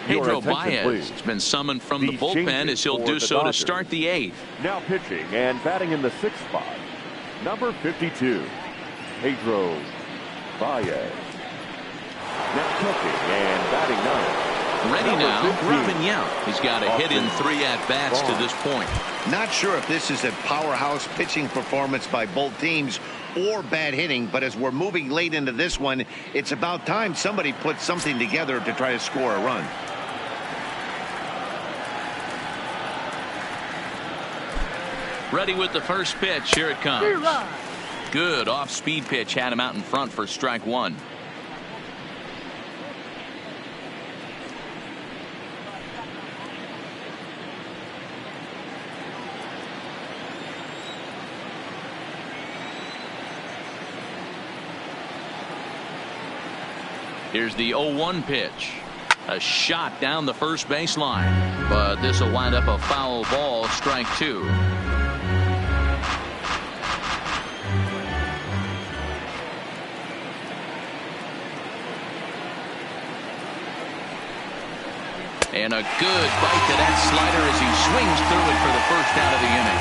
Pedro Baez has been summoned from the bullpen as he'll do so to start the 8th. Now pitching and batting in the 6th spot, number 52, Pedro Baez. Now catching and batting 9th. Ready now, Robin Yount. He's got a hit in 3 at-bats to this point. Not sure if this is a powerhouse pitching performance by both teams or bad hitting, but as we're moving late into this one, it's about time somebody puts something together to try to score a run. Ready with the first pitch. Here it comes. Good off-speed pitch. Had him out in front for strike 1. Here's the 0-1 pitch. A shot down the first baseline, but this will wind up a foul ball. Strike 2. And a good bite to that slider as he swings through it for the first out of the inning.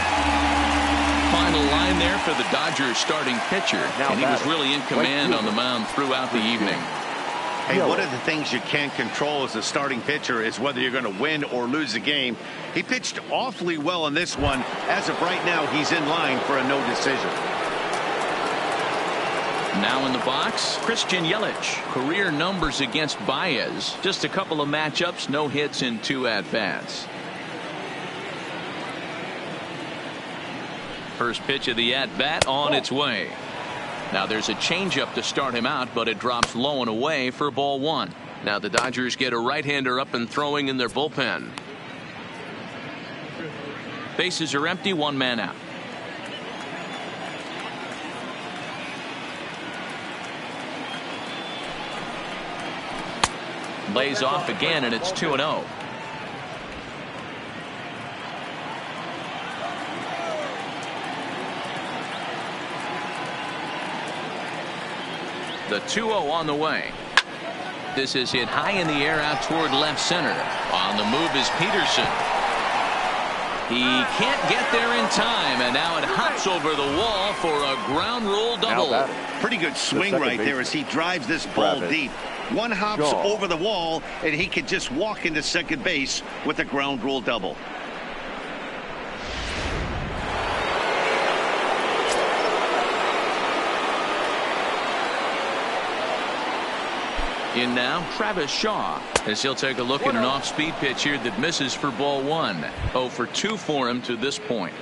Final line there for the Dodgers starting pitcher, and he was really in command on the mound throughout the evening. Hey, one of the things you can't control as a starting pitcher is whether you're going to win or lose the game. He pitched awfully well in this one. As of right now, he's in line for a no decision. Now in the box, Christian Yelich. Career numbers against Baez. Just a couple of matchups, no hits in 2 at-bats. First pitch of the at-bat on its way. Now there's a changeup to start him out, but it drops low and away for ball 1. Now the Dodgers get a right-hander up and throwing in their bullpen. Bases are empty, 1 man out. Lays off again, and it's 2-0. The 2-0 on the way. This is hit high in the air out toward left center. On the move is Peterson. He can't get there in time, and now it hops over the wall for a ground rule double. Pretty good swing right there as he drives this ball deep. One hops over the wall, and he can just walk into second base with a ground rule double. In now, Travis Shaw, as he'll take a look at an off-speed pitch here that misses for ball one. 0 for 2 for him to this point.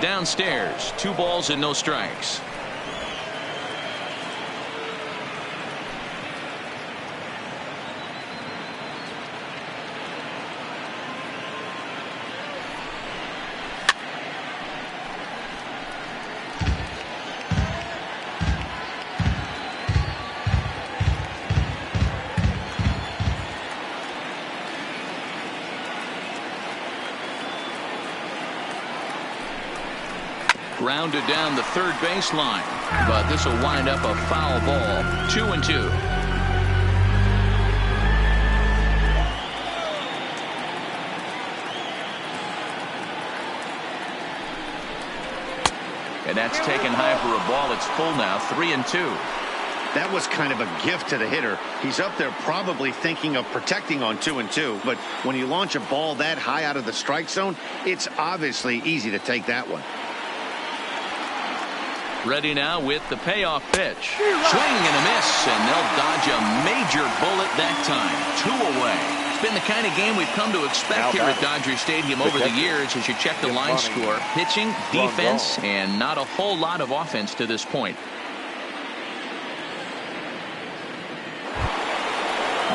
Downstairs, 2 balls and no strikes. Grounded down the third baseline, but this will wind up a foul ball. 2-2. And that's taken high for a ball. It's full now. 3-2. That was kind of a gift to the hitter. He's up there probably thinking of protecting on 2-2, but when you launch a ball that high out of the strike zone, it's obviously easy to take that one. Ready now with the payoff pitch. Swing and a miss, and they'll dodge a major bullet that time. 2 away. It's been the kind of game we've come to expect here at Dodger Stadium over the years as you check the line score. Pitching, defense, and not a whole lot of offense to this point.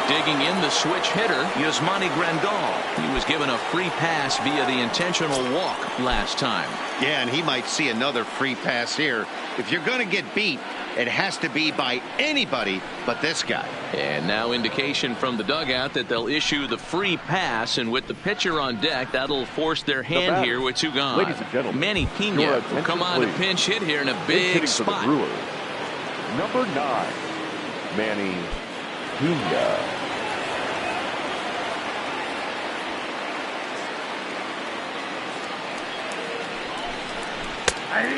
Digging in the switch hitter, Yasmani Grandal. He was given a free pass via the intentional walk last time. Yeah, and he might see another free pass here. If you're going to get beat, it has to be by anybody but this guy. And now indication from the dugout that they'll issue the free pass, and with the pitcher on deck, that'll force their hand here with 2 gone. Ladies and gentlemen, Manny Pena will come on to pinch hit here in a big spot. Brewers, number 9, Manny Pena.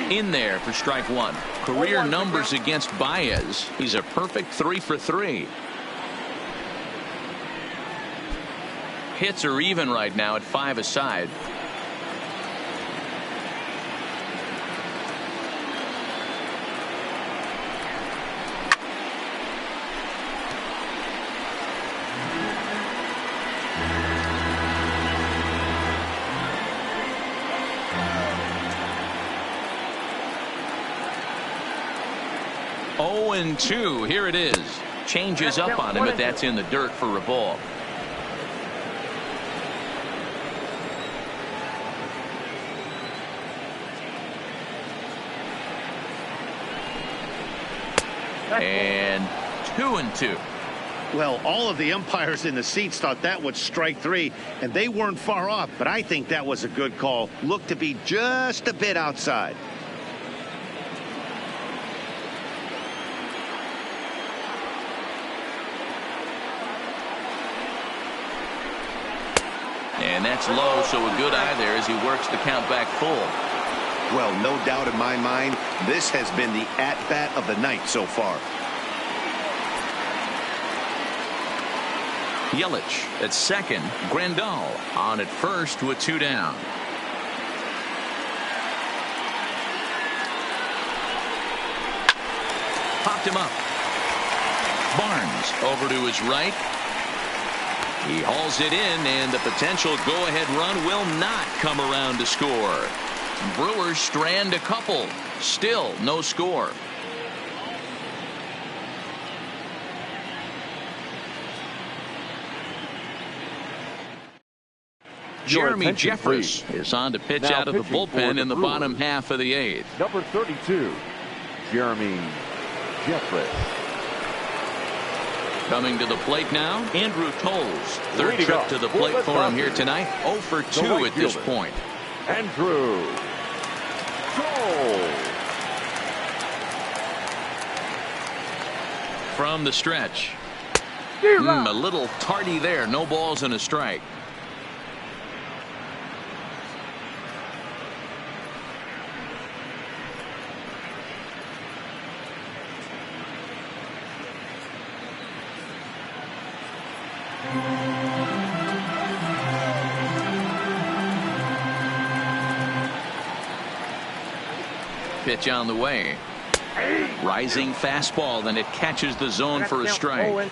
In there for strike 1. Career numbers against Baez. He's a perfect 3 for 3. Hits are even right now at 5 aside. And 2. Here it is. Changes up on him, but that's in the dirt for a ball. And 2-2. Well, all of the umpires in the seats thought that was strike 3, and they weren't far off, but I think that was a good call. Looked to be just a bit outside. And that's low, so a good eye there as he works the count back full. Well, no doubt in my mind, this has been the at-bat of the night so far. Yelich at second. Grandal on at first with 2 down. Popped him up. Barnes over to his right. He hauls it in, and the potential go-ahead run will not come around to score. Brewers strand a couple. Still no score. Jeremy Jeffress is on to pitch out of the bullpen in the bottom half of the 8th. Number 32, Jeremy Jeffress. Coming to the plate now, Andrew Tolles. Third Leading trip off to the plate for the for him here Dodgers, tonight. 0 for 2 right at this fielder, point. Andrew Tolles. From the stretch. A little tardy there. No balls and a strike. Pitch on the way. Rising fastball, and it catches the zone for a strike.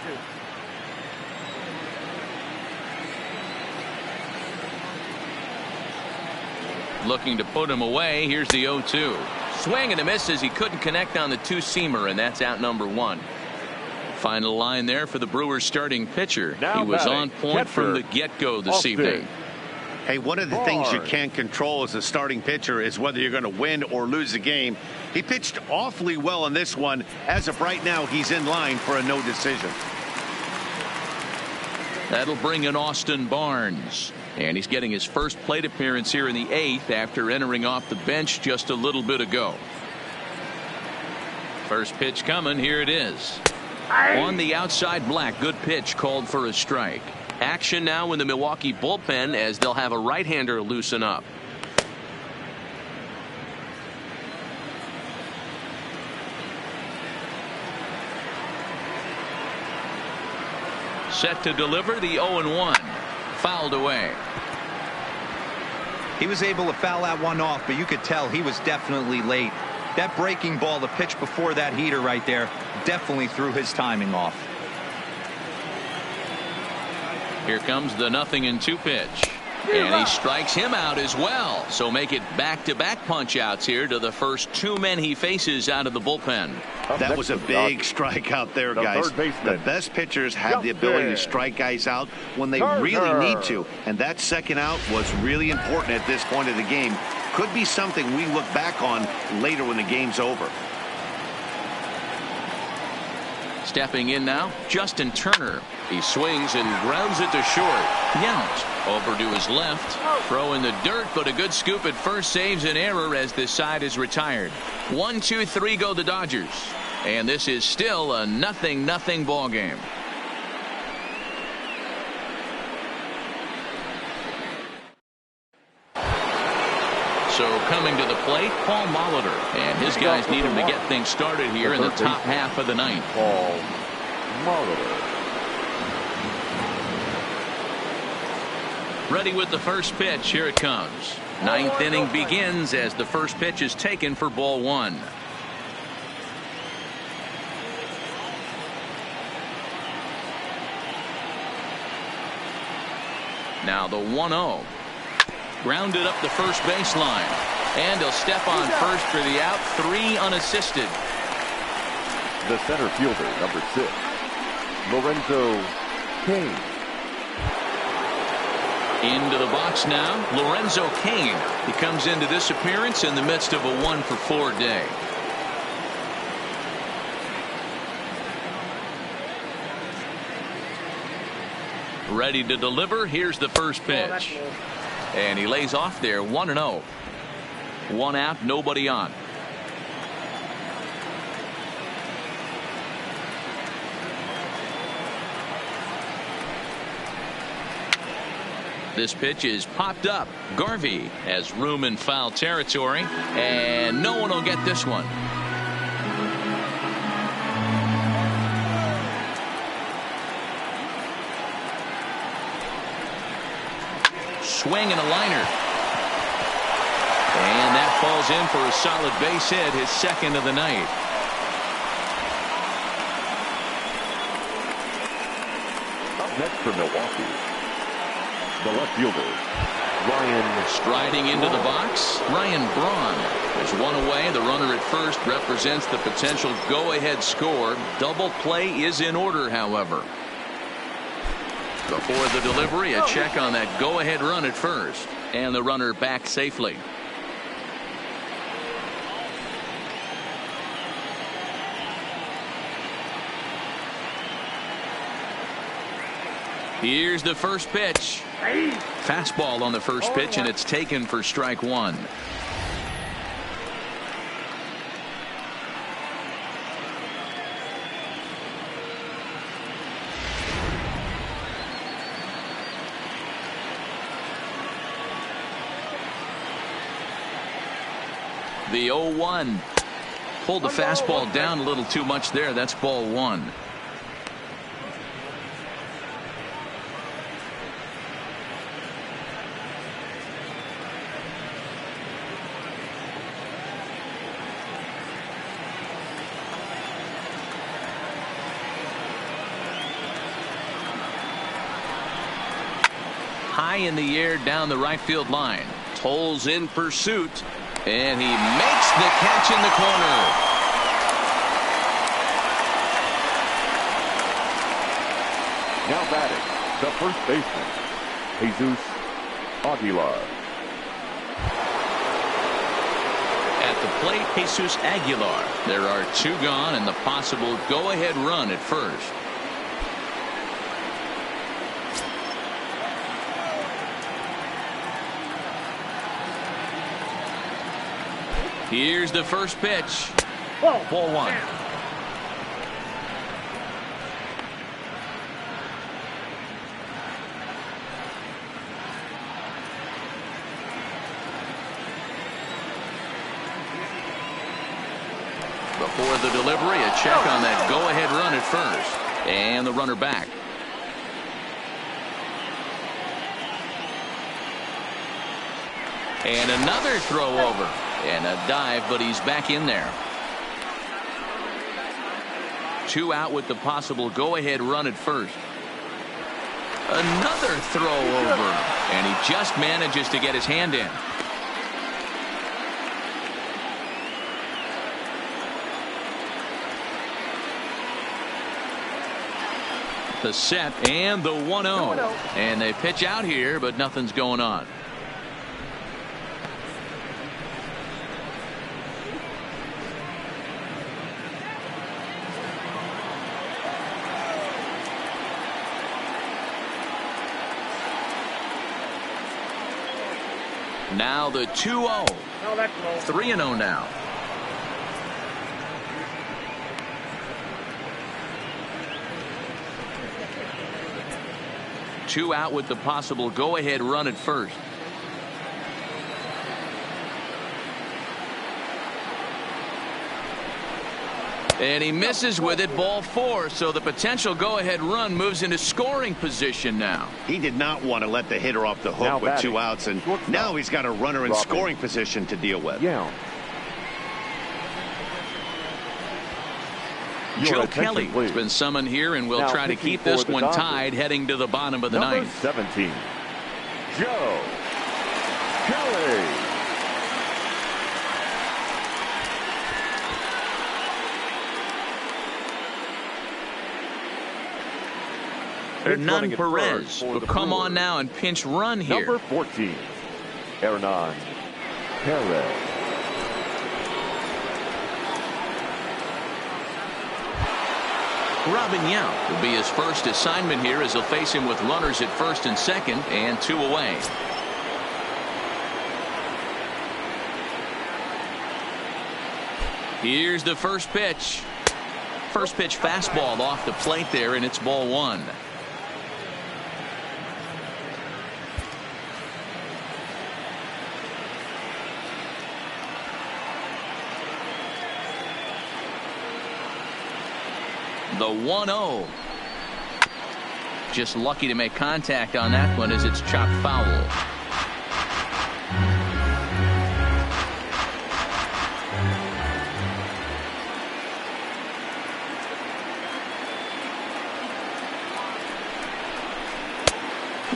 Looking to put him away. Here's the 0-2. Swing and a miss as he couldn't connect on the two-seamer, and that's out number 1. Final line there for the Brewers starting pitcher. Now he was batting, on point from the get-go this Austin. evening. Hey, one of the things you can't control as a starting pitcher is whether you're going to win or lose the game. He pitched awfully well in this one. As of right now, he's in line for a no decision. That'll bring in Austin Barnes. And he's getting his first plate appearance here in the 8th after entering off the bench just a little bit ago. First pitch coming. Here it is. On the outside black. Good pitch called for a strike. Action now in the Milwaukee bullpen as they'll have a right-hander loosen up. Set to deliver the 0-1. Fouled away. He was able to foul that one off, but you could tell he was definitely late. That breaking ball, the pitch before that heater right there, definitely threw his timing off. Here comes the 0-2 pitch. And he strikes him out as well. So make it back-to-back punch-outs here to the first 2 men he faces out of the bullpen. That was a big strike out there, guys. The best pitchers have the ability to strike guys out when they really need to. And that second out was really important at this point of the game. Could be something we look back on later when the game's over. Stepping in now, Justin Turner. He swings and grounds it to short. Yount over to his left. Throw in the dirt, but a good scoop at first saves an error as this side is retired. 1-2-3 go the Dodgers. And this is still a 0-0 ball game. So coming to the plate, Paul Molitor. And his guys need him to get things started here in the top half of the 9th. Paul Molitor. Ready with the first pitch. Here it comes. 9th inning begins as the first pitch is taken for ball 1. Now the 1-0. Grounded up the first baseline. And he'll step on first for the out. 3 unassisted. The center fielder, number 6, Lorenzo Cain. Into the box now, Lorenzo Cain. He comes into this appearance in the midst of a 1-for-4 day. Ready to deliver. Here's the first pitch. And he lays off there. 1-0. 1 out, nobody on. This pitch is popped up. Garvey has room in foul territory, and no one will get this one. Swing and a liner. And that falls in for a solid base hit, his second of the night. Up next for Milwaukee, the left fielder, Ryan. Striding into the box, Ryan Braun. There's one away. The runner at first represents the potential go-ahead score. Double play is in order, however. Before the delivery, a check on that go-ahead run at first. And the runner back safely. Here's the first pitch. Fastball on the first pitch, and it's taken for strike one. The 0-1. Pulled the fastball down a little too much there. That's ball one. High in the air down the right field line. Tolles in pursuit. And he makes the catch in the corner. Now batting, the first baseman, Jesus Aguilar. At the plate, Jesus Aguilar. There are two gone and the possible go-ahead run at first. Here's the first pitch. Ball one. Before the delivery, a check on that go-ahead run at first. And the runner back. And another throw over. And a dive, but he's back in there. Two out with the possible go-ahead run at first. Another throw over. And he just manages to get his hand in. The set and the 1-0. And they pitch out here, but nothing's going on. Now the 2-0. 3-0 now. Two out with the possible go-ahead run at first. And he misses with it, ball four, so the potential go-ahead run moves into scoring position now. He did not want to let the hitter off the hook with two outs, and now he's got a runner in scoring position to deal with. Yeah. Joe Kelly has been summoned here, and we'll try to keep this one tied heading to the bottom of the ninth. 17, Joe Kelly. Hernan Perez will come on now and pinch run here. Number 14, Hernan Perez. Robin Yount will be his first assignment here as he'll face him with runners at first and second and two away. Here's the first pitch. First pitch fastball off the plate there, and it's ball one. The 1-0. Just lucky to make contact on that one as it's chopped foul.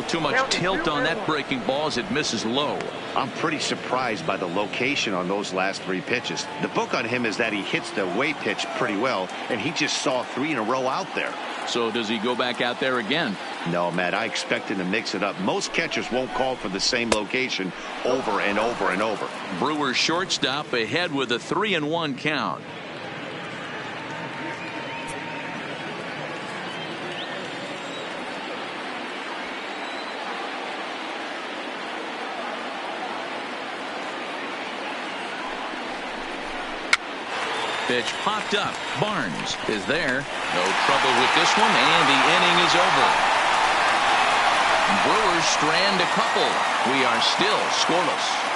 Too much tilt on that breaking ball as it misses low. I'm pretty surprised by the location on those last three pitches. The book on him is that he hits the away pitch pretty well, and he just saw three in a row out there. So does he go back out there again? No, Matt, I expect him to mix it up. Most catchers won't call for the same location over and over and over. Brewers shortstop ahead with a 3-1 count. Pitch popped up. Barnes is there. No trouble with this one, and the inning is over. Brewers strand a couple. We are still scoreless.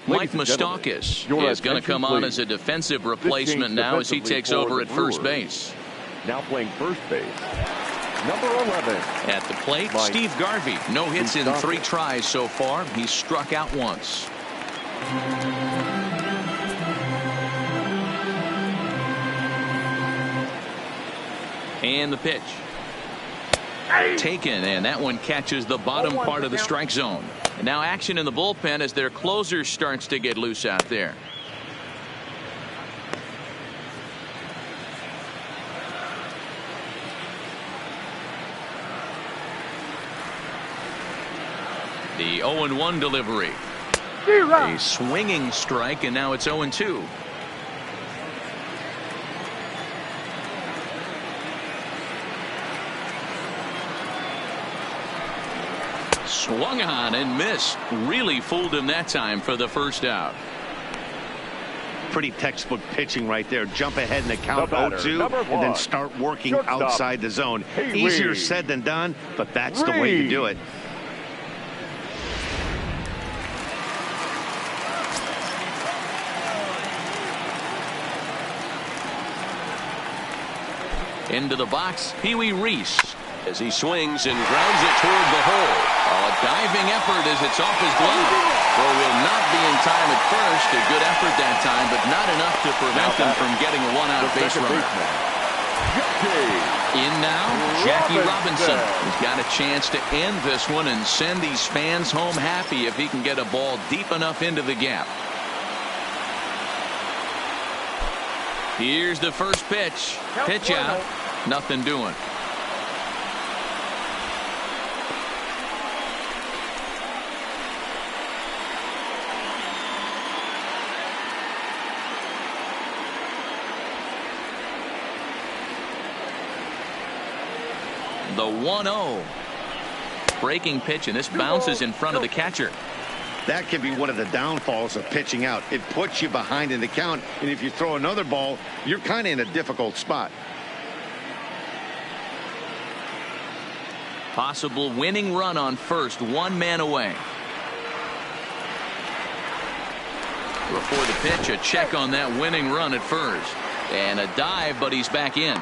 Mike Moustakas is going to come on as a defensive replacement now as he takes over at first base. Now playing first base, number 11. At the plate, Steve Garvey. No hits in 3 tries so far. He's struck out once. And the pitch. Taken, and that one catches the bottom part of the strike zone. And now action in the bullpen as their closer starts to get loose out there. The 0-1 delivery. A swinging strike, and now it's 0-2. Swung on and missed. Really fooled him that time for the first out. Pretty textbook pitching right there. Jump ahead in the count 0-2 and then start working outside the zone. Easier said than done, but that's the way to do it. Into the box, Pee Wee Reese as he swings and grounds it toward the hole. A diving effort as it's off his glove. Throw will not be in time at first. A good effort that time, but not enough to prevent them from getting a one-out base runner. In now, Jackie Robinson. He's got a chance to end this one and send these fans home happy if he can get a ball deep enough into the gap. Here's the first pitch. Pitch out. Nothing doing. The 1-0. Breaking pitch, and this bounces in front of the catcher. That can be one of the downfalls of pitching out. It puts you behind in the count, and if you throw another ball, you're kind of in a difficult spot. Possible winning run on first, 1 man away. Before the pitch, a check on that winning run at first. And a dive, but he's back in.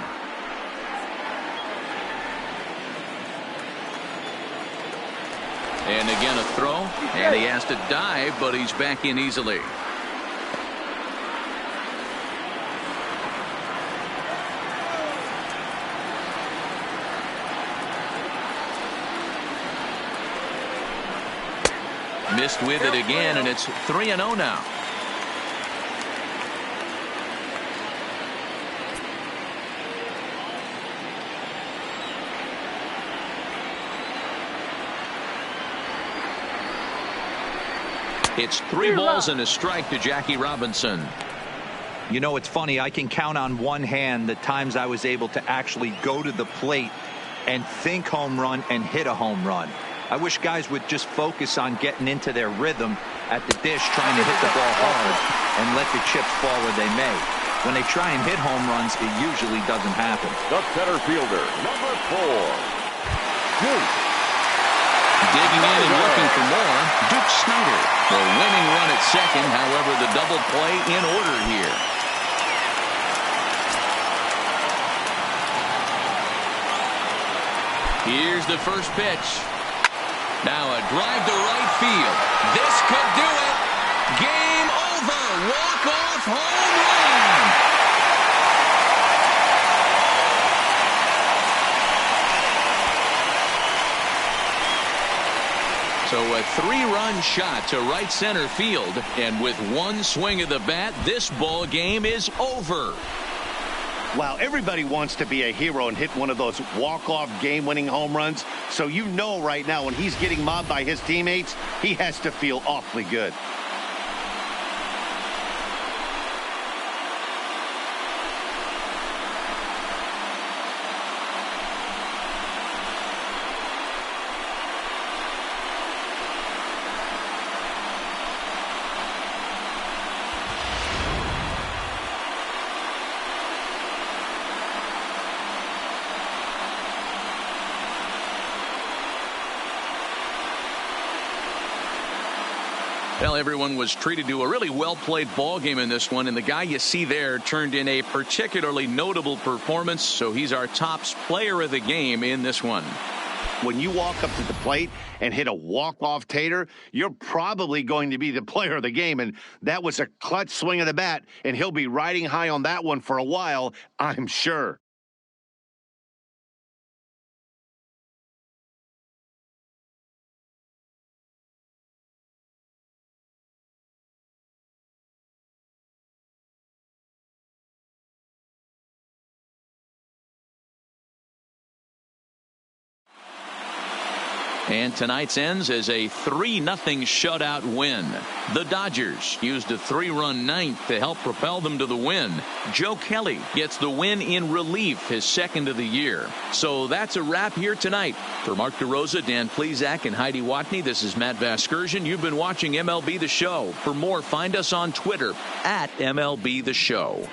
And again a throw, and he has to dive, but he's back in easily. Missed with it again, and it's 3-0 now. It's 3 balls and a strike to Jackie Robinson. You know, it's funny. I can count on one hand the times I was able to actually go to the plate and think home run and hit a home run. I wish guys would just focus on getting into their rhythm at the dish, trying to hit the ball hard and let the chips fall where they may. When they try and hit home runs, it usually doesn't happen. The center fielder, number 4. Duke. Digging in and looking for more, Duke Snider. The winning run at second, however, the double play in order here. Here's the first pitch. Now a drive to right field. This could do it. Game over. Walk-off home run. So a 3-run shot to right center field, and with one swing of the bat, this ball game is over. Wow, everybody wants to be a hero and hit one of those walk-off game-winning home runs. So you know right now when he's getting mobbed by his teammates, he has to feel awfully good. Well, everyone was treated to a really well-played ball game in this one, and the guy you see there turned in a particularly notable performance, so he's our top player of the game in this one. When you walk up to the plate and hit a walk-off tater, you're probably going to be the player of the game, and that was a clutch swing of the bat, and he'll be riding high on that one for a while, I'm sure. And tonight's ends as a 3-0 shutout win. The Dodgers used a 3-run ninth to help propel them to the win. Joe Kelly gets the win in relief, his second of the year. So that's a wrap here tonight. For Mark DeRosa, Dan Plesac, and Heidi Watney, this is Matt Vasgersian. You've been watching MLB The Show. For more, find us on Twitter at MLB The Show.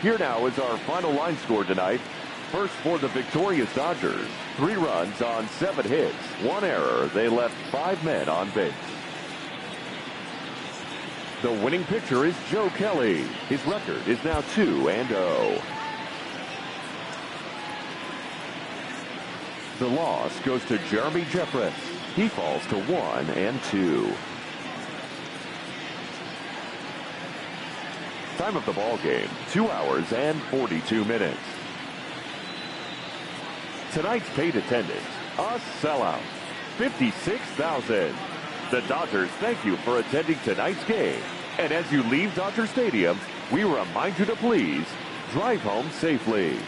Here now is our final line score tonight. First for the victorious Dodgers, 3 runs on 7 hits, 1 error. They left 5 men on base. The winning pitcher is Joe Kelly. His record is now 2-0. The loss goes to Jeremy Jeffress. He falls to 1-2. Time of the ball game, 2 hours and 42 minutes. Tonight's paid attendance, a sellout, 56,000. The Dodgers thank you for attending tonight's game. And as you leave Dodger Stadium, we remind you to please drive home safely.